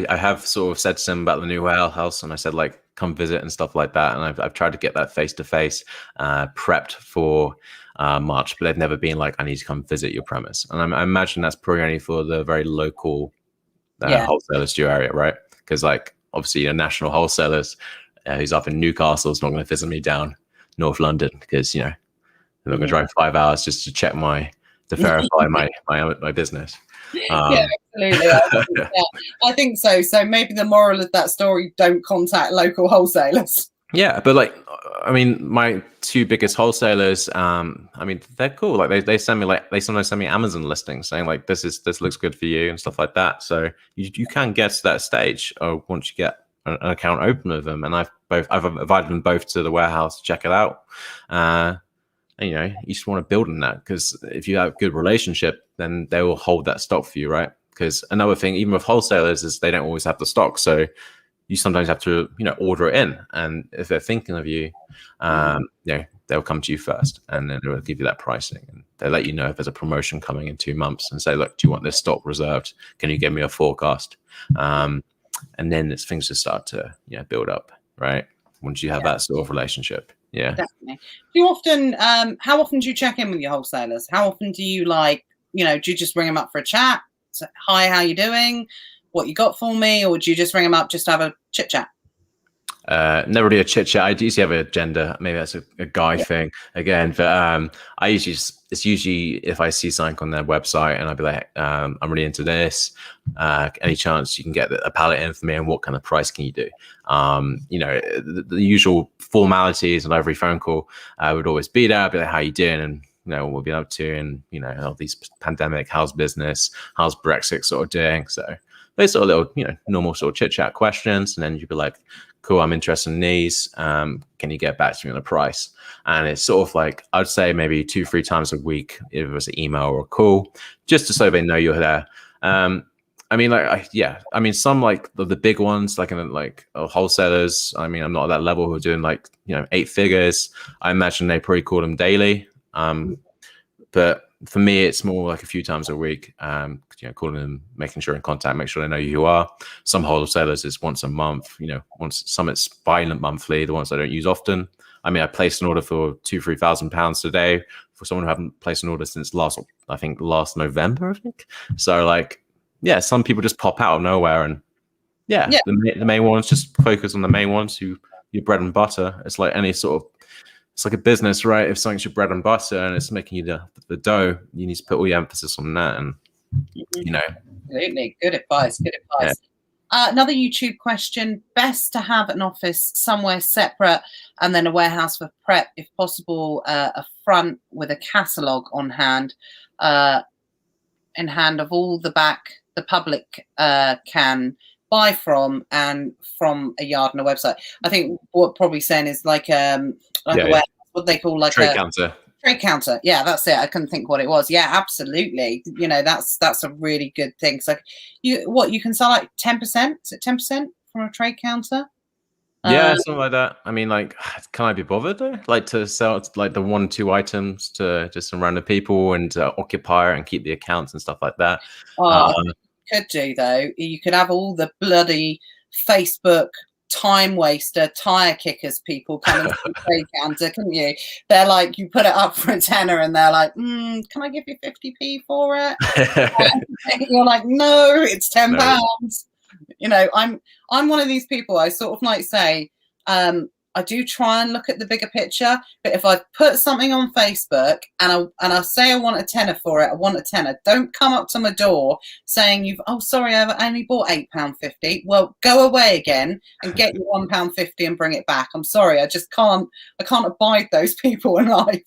Speaker 2: I have sort of said to them about the new warehouse, and I said like come visit and stuff like that, and I've tried to get that face to face prepped for March, but they've never been like I need to come visit your premise, and I imagine that's probably only for the very local wholesalers to your area, right? Because like obviously national wholesalers who's up in Newcastle is not going to visit me down North London because they're not going to drive 5 hours just to check to verify my business.
Speaker 1: Yeah, absolutely. I think so. So maybe the moral of that story: don't contact local wholesalers.
Speaker 2: Yeah, but like, I mean, my two biggest wholesalers, I mean, they're cool. Like they send me they sometimes send me Amazon listings saying like this looks good for you and stuff like that. So you can get to that stage once you get an account open with them. And I've invited them both to the warehouse to check it out. And, you just want to build on that because if you have a good relationship, then they will hold that stock for you, right? Because another thing, even with wholesalers, is they don't always have the stock. So you sometimes have to, order it in. And if they're thinking of you, they'll come to you first and then they'll give you that pricing. And they'll let you know if there's a promotion coming in 2 months and say, look, do you want this stock reserved? Can you give me a forecast? And then things just start to, build up, right? Once you have that sort of relationship. Yeah.
Speaker 1: Definitely. Do you often, how often do you check in with your wholesalers? How often do you do you just ring them up for a chat? So, hi, how you doing? What you got for me? Or do you just ring them up just to have a chit chat?
Speaker 2: Never really a chit chat. I usually have an agenda. Maybe that's a guy thing again, but I usually it's usually if I see something on their website and I'd be like, I'm really into this. Any chance you can get a pallet in for me, and what kind of price can you do? The usual formalities on every phone call would always be there. I'd be like, how you doing? And what we'll be up to, and all these pandemic, how's business, how's Brexit sort of doing? So those sort of little, normal sort of chit chat questions, and then you'd be like, cool, I'm interested in these. Can you get back to me on the price? And it's sort of like, I'd say maybe 2-3 times a week, if it was an email or a call, just to so they know you're there. I mean, some like the big ones, like wholesalers. I mean, I'm not at that level who are doing 8 figures. I imagine they probably call them daily. But for me, it's more like a few times a week, calling them, making sure in contact, make sure they know who you are. Some wholesalers is once a month, some it's bi-monthly, the ones I don't use often. I mean, I placed an order for £2,000-3,000 today for someone who haven't placed an order since last November, I think. So some people just pop out of nowhere, and the main ones, just focus on the main ones who your bread and butter. It's like any sort of, it's like a business, right? If something's your bread and butter and it's making you the dough, you need to put all your emphasis on that. And
Speaker 1: absolutely, good advice. Yeah. Another YouTube question: best to have an office somewhere separate and then a warehouse for prep, if possible, a front with a catalogue on hand, in hand of all the public can buy from, and from a yard and a website. I think what probably saying is like a warehouse, what they call
Speaker 2: trade counter.
Speaker 1: Trade counter. Yeah, that's it. I couldn't think what it was. Yeah, absolutely. That's a really good thing. So you can sell like 10%? Is it 10% from a trade counter?
Speaker 2: Yeah, something like that. I mean, can I be bothered though? To sell the 1-2 items to just some random people and occupy it and keep the accounts and stuff like that.
Speaker 1: Could do though. You could have all the bloody Facebook time waster tire kickers people coming to the trade counter, couldn't you? They're like, you put it up for a tenner and they're like, can I give you 50p for it? You're like, no, it's £10. No. I'm one of these people. I sort of say, I do try and look at the bigger picture, but if I put something on Facebook and I say I want a tenner for it, I want a tenner. Don't come up to my door saying sorry, I've only bought £8.50. Well, go away again and get your £1.50 and bring it back. I'm sorry, I just can't. I can't abide those people in life.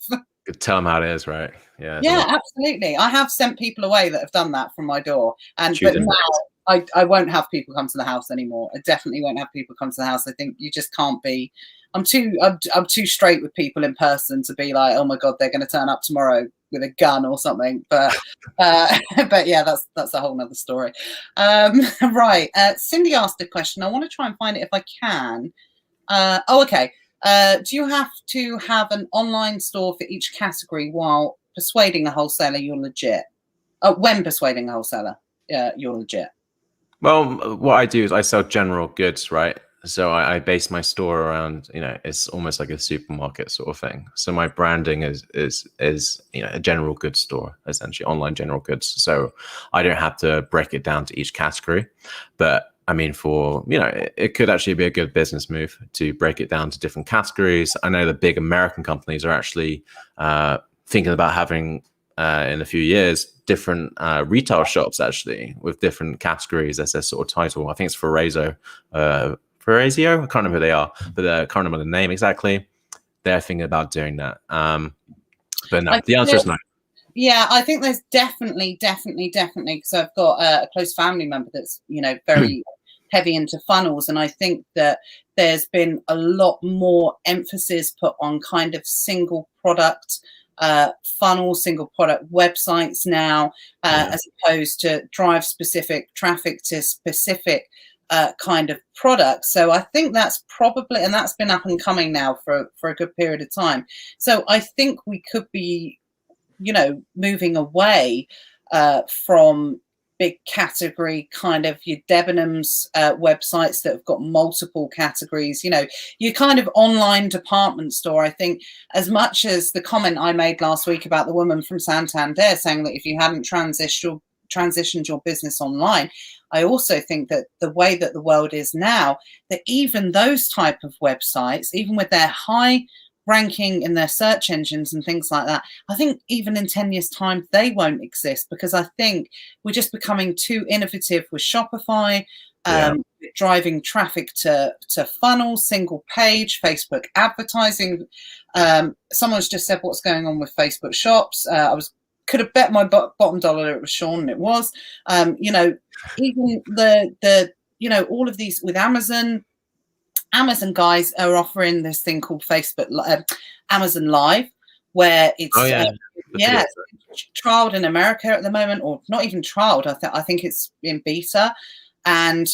Speaker 2: Tell them how it is, right? Yeah.
Speaker 1: Yeah, absolutely. I have sent people away that have done that from my door, but now I won't have people come to the house anymore. I definitely won't have people come to the house. I think you just can't be. I'm too straight with people in person to be like, oh my god, they're going to turn up tomorrow with a gun or something. But yeah, that's a whole nother story. Right. Cindy asked a question. I want to try and find it if I can. Okay. Do you have to have an online store for each category while persuading a wholesaler you're legit? When persuading a wholesaler, you're legit.
Speaker 2: Well, what I do is I sell general goods, right? So I base my store around, it's almost like a supermarket sort of thing. So my branding is a general goods store, essentially online general goods. So I don't have to break it down to each category. But I mean, it could actually be a good business move to break it down to different categories. I know the big American companies are actually thinking about having in a few years different retail shops actually with different categories as their sort of title. I think it's Ferrazio. I can't remember who they are, but I can't remember the name exactly. They're thinking about doing that. But no, the answer is no.
Speaker 1: Yeah, I think there's definitely, because I've got a close family member that's, very heavy into funnels. And I think that there's been a lot more emphasis put on kind of single product funnel, single product websites now, as opposed to drive specific traffic to specific kind of product. So I think that's probably, and that's been up and coming now for a good period of time. So I think we could be, moving away from big category kind of your Debenhams websites that have got multiple categories, your kind of online department store. I think as much as the comment I made last week about the woman from Santander saying that if you hadn't transitioned your business online, I also think that the way that the world is now, that even those type of websites, even with their high ranking in their search engines and things like that, I think even in 10 years time they won't exist, because I think we're just becoming too innovative with Shopify, driving traffic to funnels, single page, Facebook advertising. Someone's just said what's going on with Facebook shops. Could have bet my bottom dollar it was Sean, and it was. Even the all of these with Amazon guys are offering this thing called Facebook Amazon Live, where it's trialed in America at the moment, or not even trialed. I think it's in beta, and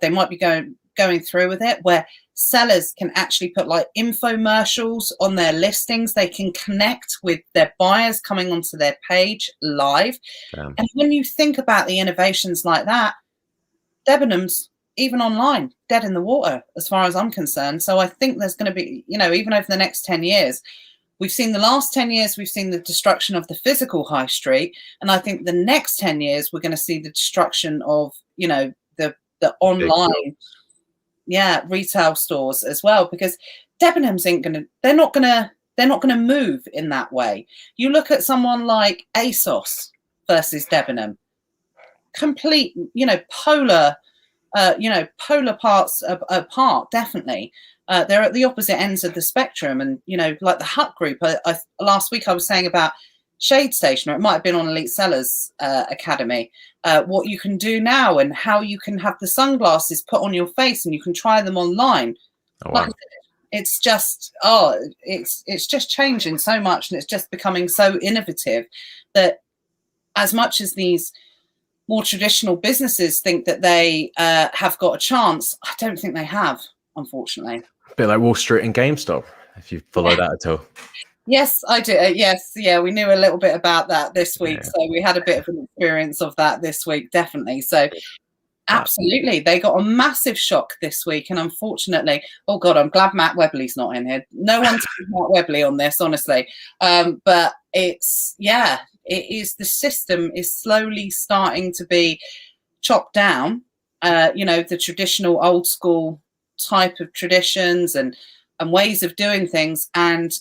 Speaker 1: they might be going through with it, where sellers can actually put like infomercials on their listings. They can connect with their buyers coming onto their page live. Damn. And when you think about the innovations like that, Debenhams, even online, dead in the water as far as I'm concerned. So I think there's going to be, even over the next 10 years, we've seen the last 10 years, we've seen the destruction of the physical high street. And I think the next 10 years, we're going to see the destruction of, the online, retail stores as well, because Debenhams they're not going to move in that way. You look at someone like ASOS versus Debenham, complete, polar parts apart, definitely. They're at the opposite ends of the spectrum. And, like the Hut Group, last week I was saying about Shade Station, or it might have been on Elite Sellers Academy, what you can do now and how you can have the sunglasses put on your face and you can try them online. Oh, wow. Like, it's just, it's just changing so much, and it's just becoming so innovative that as much as these more traditional businesses think that they have got a chance, I don't think they have, unfortunately.
Speaker 2: A bit like Wall Street and GameStop, if you follow that at all.
Speaker 1: Yes, I do. Yes, we knew a little bit about that this week. Yeah. So we had a bit of an experience of that this week, definitely. So absolutely, they got a massive shock this week. And unfortunately, oh God, I'm glad Matt Webley's not in here. No one's Matt Webley on this, honestly. But it's, it is, the system is slowly starting to be chopped down. The traditional old school type of traditions and ways of doing things. And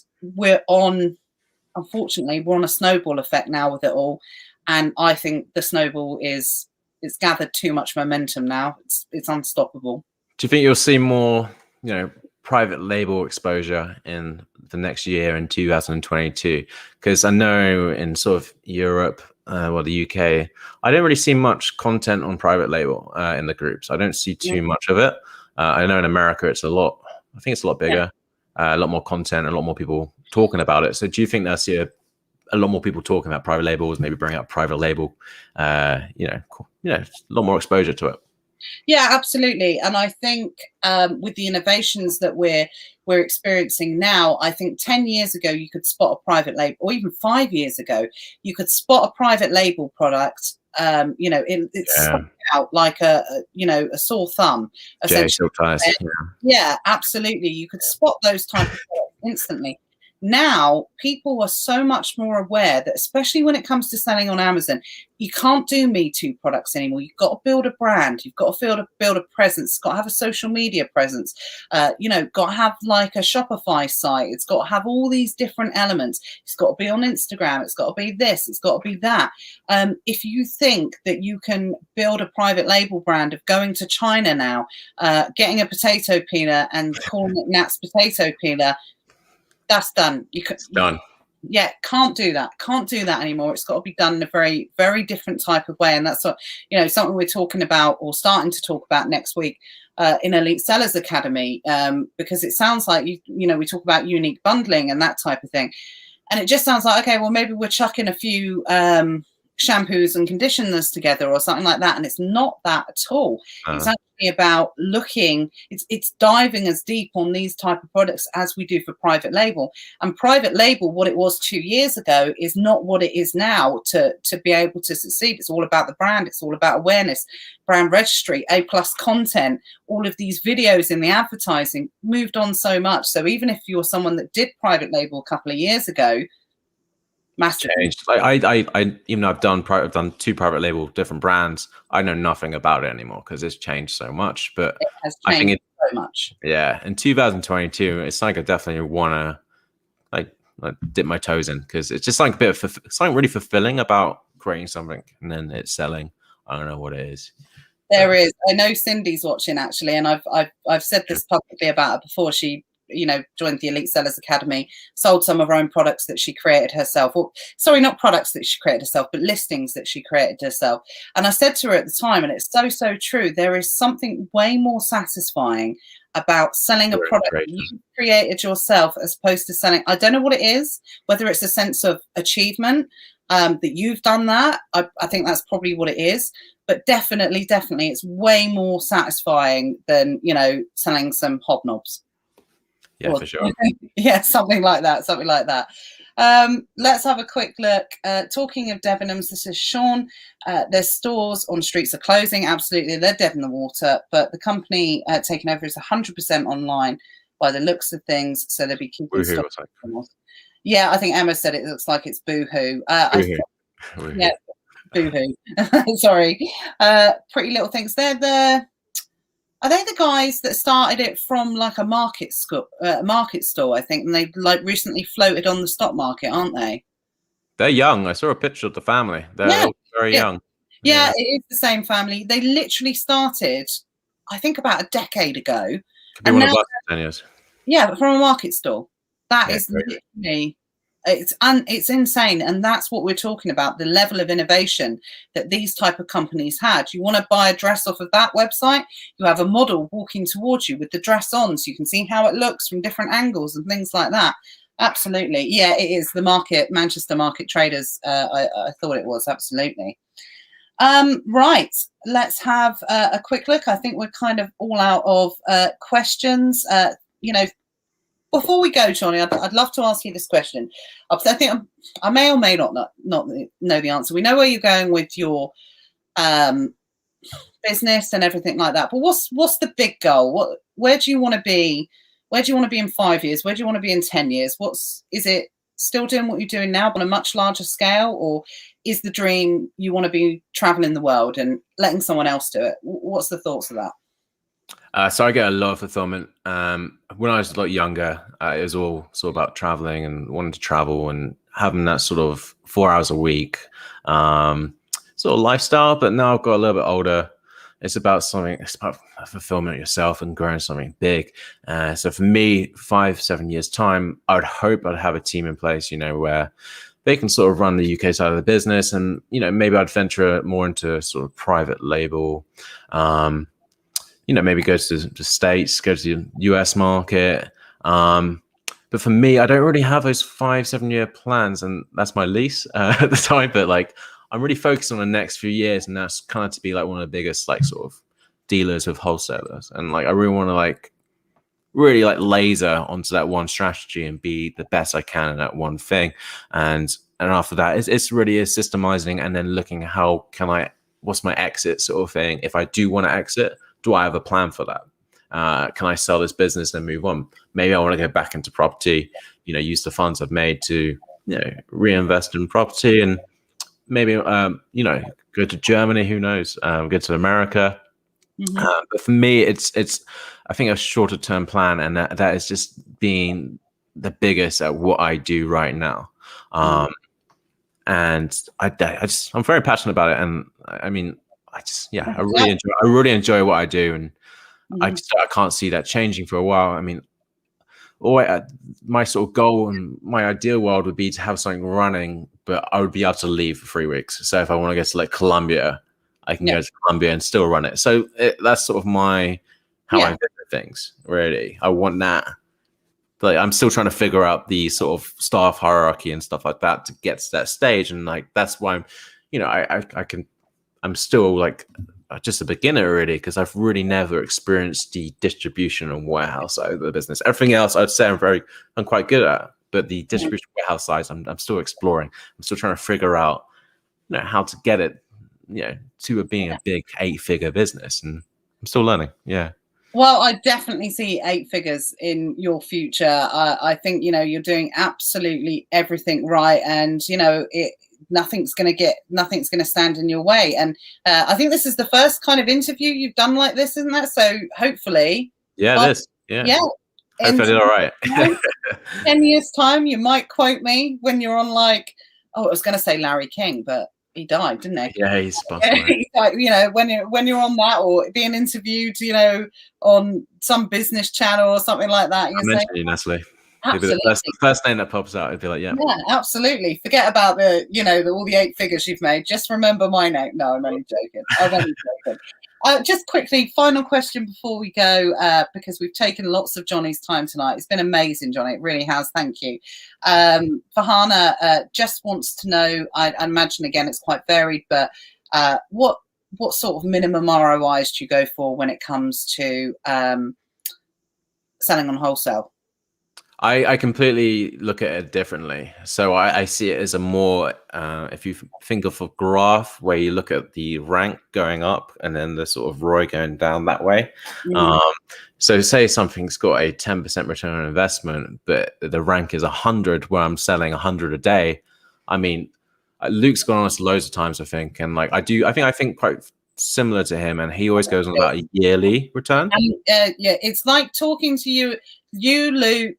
Speaker 1: unfortunately, we're on a snowball effect now with it all. And I think the snowball it's gathered too much momentum now. It's unstoppable.
Speaker 2: Do you think you'll see more, private label exposure in the next year in 2022? Because I know in sort of Europe, the UK, I don't really see much content on private label in the groups. I don't see too much of it. I know in America, it's a lot bigger. A lot more content, a lot more people talking about it. So do you think they'll see a lot more people talking about private labels, maybe bring up private label, a lot more exposure to it?
Speaker 1: Yeah, absolutely. And I think with the innovations that we're experiencing now, I think 10 years ago you could spot a private label, or even 5 years ago, you could spot a private label product. It's stuck out like a sore thumb. Essentially. Yeah, absolutely. You could spot those type of products instantly. Now, people are so much more aware that, especially when it comes to selling on Amazon, you can't do Me Too products anymore. You've got to build a brand. You've got to build a presence. Got to have a social media presence. Got to have like a Shopify site. It's got to have all these different elements. It's got to be on Instagram. It's got to be this. It's got to be that. If you think that you can build a private label brand of going to China now, getting a potato peeler and calling it Nat's potato peeler, that's done.
Speaker 2: It's done.
Speaker 1: Can't do that. Can't do that anymore. It's got to be done in a very, very different type of way. And that's what, something we're talking about, or starting to talk about next week in Elite Sellers Academy, because it sounds like, we talk about unique bundling and that type of thing. And it just sounds like, okay, well, maybe we're chucking a few shampoos and conditioners together or something like that. And it's not that at all. It's actually about looking, it's diving as deep on these type of products as we do for private label. And private label, what it was 2 years ago, is not what it is now to be able to succeed. It's all about the brand. It's all about awareness, brand registry, A+ content. All of these videos in the advertising moved on so much. So even if you're someone that did private label a couple of years ago, massive
Speaker 2: changed. Like I even though I've done 2 private label different brands, I know nothing about it anymore because it's changed so much. But
Speaker 1: it has changed
Speaker 2: I think
Speaker 1: so much.
Speaker 2: Yeah, in 2022, it's like I definitely want to like dip my toes in, because it's just like a bit of something really fulfilling about creating something and then it's selling. I don't know what it is.
Speaker 1: There is. I know Cindy's watching actually, and I've said this publicly about her before. She joined the Elite Sellers Academy, sold some of her own products that she created herself. Or, sorry, not products that she created herself, but listings that she created herself. And I said to her at the time, and it's so, so true, there is something way more satisfying about selling a product that you created yourself as opposed to selling. I don't know what it is, whether it's a sense of achievement, that you've done that. I think that's probably what it is. But definitely, it's way more satisfying than, selling some hobnobs.
Speaker 2: Yeah, for sure.
Speaker 1: Yeah, something like that. Let's have a quick look. Talking of Debenhams, this is Sean. Their stores on streets are closing. Absolutely, they're dead in the water. But the company taken over is 100% online by the looks of things. So they'll be keeping stock. Yeah, I think Emma said it looks like it's boohoo. Yeah, boohoo. Sorry. Pretty Little Things. Are they the guys that started it from like a market store, I think, and they like recently floated on the stock market, aren't they?
Speaker 2: They're young. I saw a picture of the family. They're all very young.
Speaker 1: Yeah, it is the same family. They literally started, I think, about a decade ago.
Speaker 2: Could be one of us in 10 years.
Speaker 1: Yeah, but from a market store. That is literally... It's insane, and that's what we're talking about, the level of innovation that these type of companies had. You want to buy a dress off of that website, you have a model walking towards you with the dress on, so you can see how it looks from different angles and things like that. Absolutely. Yeah, it is the market, Manchester Market Traders. I thought it was, absolutely. Right, let's have a quick look. I think we're kind of all out of questions. Before we go, Jonny, I'd love to ask you this question. I think I may or may not know the answer. We know where you're going with your business and everything like that. But what's the big goal? Where do you want to be? Where do you want to be in 5 years? Where do you want to be in 10 years? Is it still doing what you're doing now on a much larger scale, or is the dream you want to be traveling the world and letting someone else do it? What's the thoughts of that?
Speaker 2: So I get a lot of fulfillment. When I was a lot younger, it was all sort of about traveling and wanting to travel and having that sort of 4 hours a week sort of lifestyle. But now I've got a little bit older. It's about fulfillment of yourself and growing something big. So for me, 5-7 years time, I would hope I'd have a team in place, where they can sort of run the UK side of the business, and maybe I'd venture more into sort of private label. Maybe go to the States, go to the US market. But for me, I don't really have those 5-7 year plans, and that's my lease at the time. But like, I'm really focused on the next few years, and that's kind of to be like one of the biggest, like, sort of dealers with wholesalers, and like I really want to like really like laser onto that one strategy and be the best I can in that one thing. And after that, it's really is systemizing and then looking how can I, what's my exit sort of thing. If I do want to exit, do I have a plan for that? Can I sell this business and move on? Maybe I want to go back into property, you know, use the funds I've made to, you know, reinvest in property, and maybe, you know, go to Germany, who knows, go to America. But for me, it's I think a shorter term plan, and that is just being the biggest at what I do right now. And I'm very passionate about it, and I mean, I really enjoy what I do, and I can't see that changing for a while. I mean, my sort of goal and my ideal world would be to have something running, but I would be able to leave for 3 weeks. So if I want to go to like Colombia, I can go to Colombia and still run it. So that's sort of how I visit things, really. I want that. But I'm still trying to figure out the sort of staff hierarchy and stuff like that to get to that stage. And like, that's why I'm, you know, I'm still like just a beginner, really, because I've really never experienced the distribution and warehouse side of the business. Everything else I'd say I'm quite good at, but the distribution warehouse side, I'm still exploring. I'm still trying to figure out, you know, how to get it, you know, to being a big 8-figure business, and I'm still learning. Yeah.
Speaker 1: Well, I definitely see 8 figures in your future. I think, you know, you're doing absolutely everything right, and you know, nothing's going to stand in your way. And I think this is the first kind of interview you've done like this, isn't that? So hopefully, hopefully I did all right. 10 years time, you might quote me when you're on like, I was going to say Larry King, but he died, didn't he?
Speaker 2: Yeah, he's possible.
Speaker 1: Like, you know, when you're on that or being interviewed, you know, on some business channel or something like that.
Speaker 2: I mentioned you, Natalie.
Speaker 1: Absolutely.
Speaker 2: The first name that pops out, it'd be like, yeah,
Speaker 1: absolutely. Forget about the, you know, all the 8 figures you've made. Just remember my name. No, I'm only joking. Just quickly, final question before we go, because we've taken lots of Jonny's time tonight. It's been amazing, Jonny. It really has. Thank you. Fahana just wants to know, I imagine, again, it's quite varied, but what sort of minimum ROIs do you go for when it comes to selling on wholesale?
Speaker 2: I completely look at it differently. So I see it as a more, if you think of a graph where you look at the rank going up and then the sort of ROI going down that way. So say something's got a 10% return on investment, but the rank is 100 where I'm selling 100 a day. I mean, Luke's gone on us loads of times, I think. And like, I think quite similar to him, and he always goes on about a yearly return.
Speaker 1: And, it's like talking to you, Luke,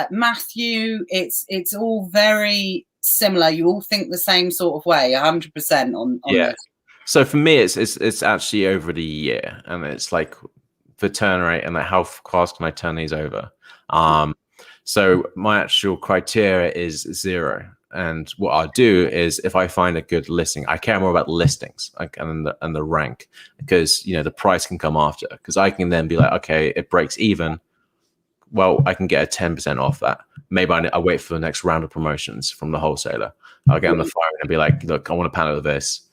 Speaker 1: Matthew. It's all very similar. You all think the same sort of way, 100% on this.
Speaker 2: So for me, it's actually over the year, and it's like the turn rate and like how fast can I turn these over. So my actual criteria is 0. And what I'll do is, if I find a good listing, I care more about listings and the rank, because, you know, the price can come after, because I can then be like, okay, it breaks even. Well, I can get a 10% off that. Maybe I wait for the next round of promotions from the wholesaler. I'll get on the phone and be like, look, I want a pallet of this.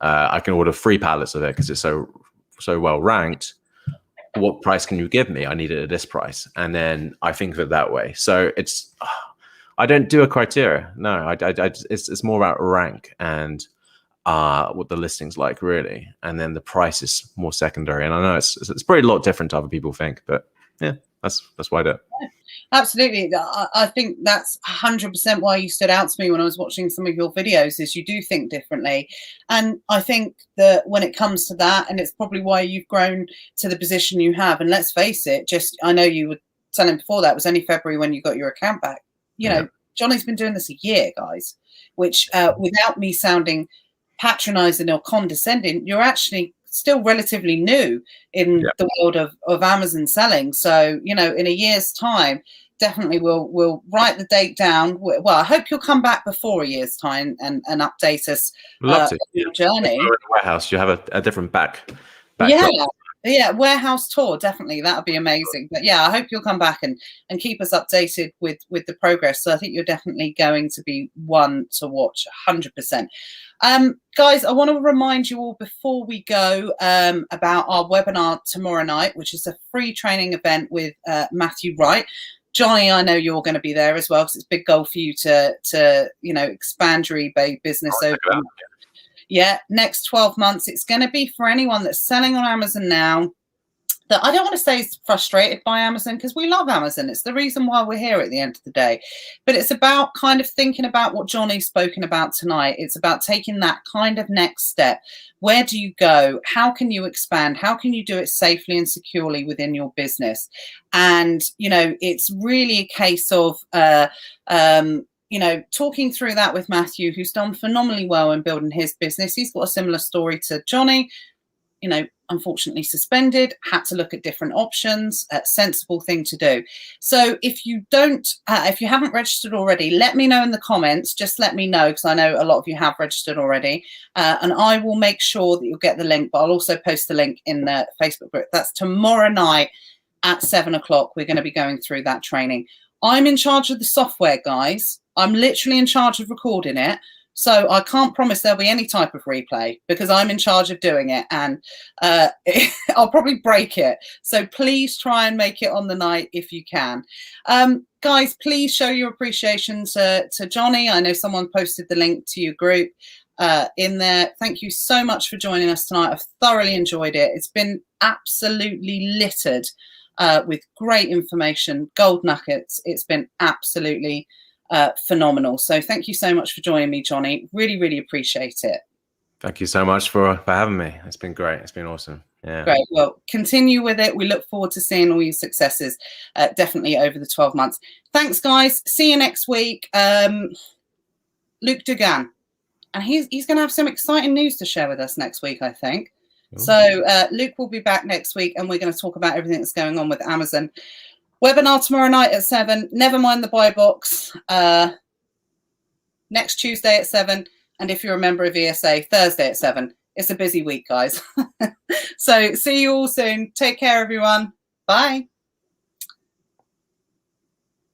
Speaker 2: I can order 3 pallets of it because it's so well ranked. What price can you give me? I need it at this price. And then I think of it that way. So I don't do a criteria. No, it's more about rank and what the listing's like, really. And then the price is more secondary. And I know it's probably a lot different to other people think, but yeah, that's why I do it.
Speaker 1: Absolutely. I think that's 100% why you stood out to me when I was watching some of your videos, is you do think differently. And I think that when it comes to that, and it's probably why you've grown to the position you have. And let's face it, I know you were telling before that it was only February when you got your account back. You know, Jonny's been doing this a year, guys, which without me sounding patronizing or condescending, you're actually still relatively new in the world of Amazon selling. So, you know, in a year's time, definitely we'll write the date down. Well, I hope you'll come back before a year's time and update us on your journey.
Speaker 2: In the warehouse, you have a different back
Speaker 1: yeah.
Speaker 2: drop.
Speaker 1: Yeah, warehouse tour, definitely. That would be amazing. But yeah, I hope you'll come back and keep us updated with the progress. So I think you're definitely going to be one to watch, 100%. Guys, I want to remind you all before we go about our webinar tomorrow night, which is a free training event with Matthew Wright. Jonny, I know you're going to be there as well, because it's a big goal for you to expand your eBay business over. Yeah, next 12 months. It's going to be for anyone that's selling on Amazon now, that I don't want to say is frustrated by Amazon, because we love Amazon. It's the reason why we're here at the end of the day. But it's about kind of thinking about what Jonny's spoken about tonight. It's about taking that kind of next step. Where do you go? How can you expand? How can you do it safely and securely within your business? And, it's really a case of talking through that with Matthew, who's done phenomenally well in building his business. He's got a similar story to Jonny, unfortunately suspended, had to look at different options, a sensible thing to do. So if you haven't registered already, let me know in the comments. Just let me know, because I know a lot of you have registered already. And I will make sure that you'll get the link, but I'll also post the link in the Facebook group. That's tomorrow night at 7 o'clock. We're going to be going through that training. I'm in charge of the software, guys. I'm literally in charge of recording it. So I can't promise there'll be any type of replay, because I'm in charge of doing it, and I'll probably break it. So please try and make it on the night if you can. Guys, please show your appreciation to Jonny. I know someone posted the link to your group in there. Thank you so much for joining us tonight. I've thoroughly enjoyed it. It's been absolutely littered with great information, gold nuggets. It's been absolutely phenomenal. So thank you so much for joining me, Jonny. Really, really appreciate it.
Speaker 2: Thank you so much for having me. It's been great. It's been awesome. Yeah. Great.
Speaker 1: Well, continue with it. We look forward to seeing all your successes definitely over the 12 months. Thanks, guys. See you next week. Luke Dugan. And he's going to have some exciting news to share with us next week, I think. Ooh. So Luke will be back next week, and we're going to talk about everything that's going on with Amazon. Webinar tomorrow night at 7. Never mind the buy box. Next Tuesday at 7. And if you're a member of ESA, Thursday at 7. It's a busy week, guys. So see you all soon. Take care, everyone. Bye.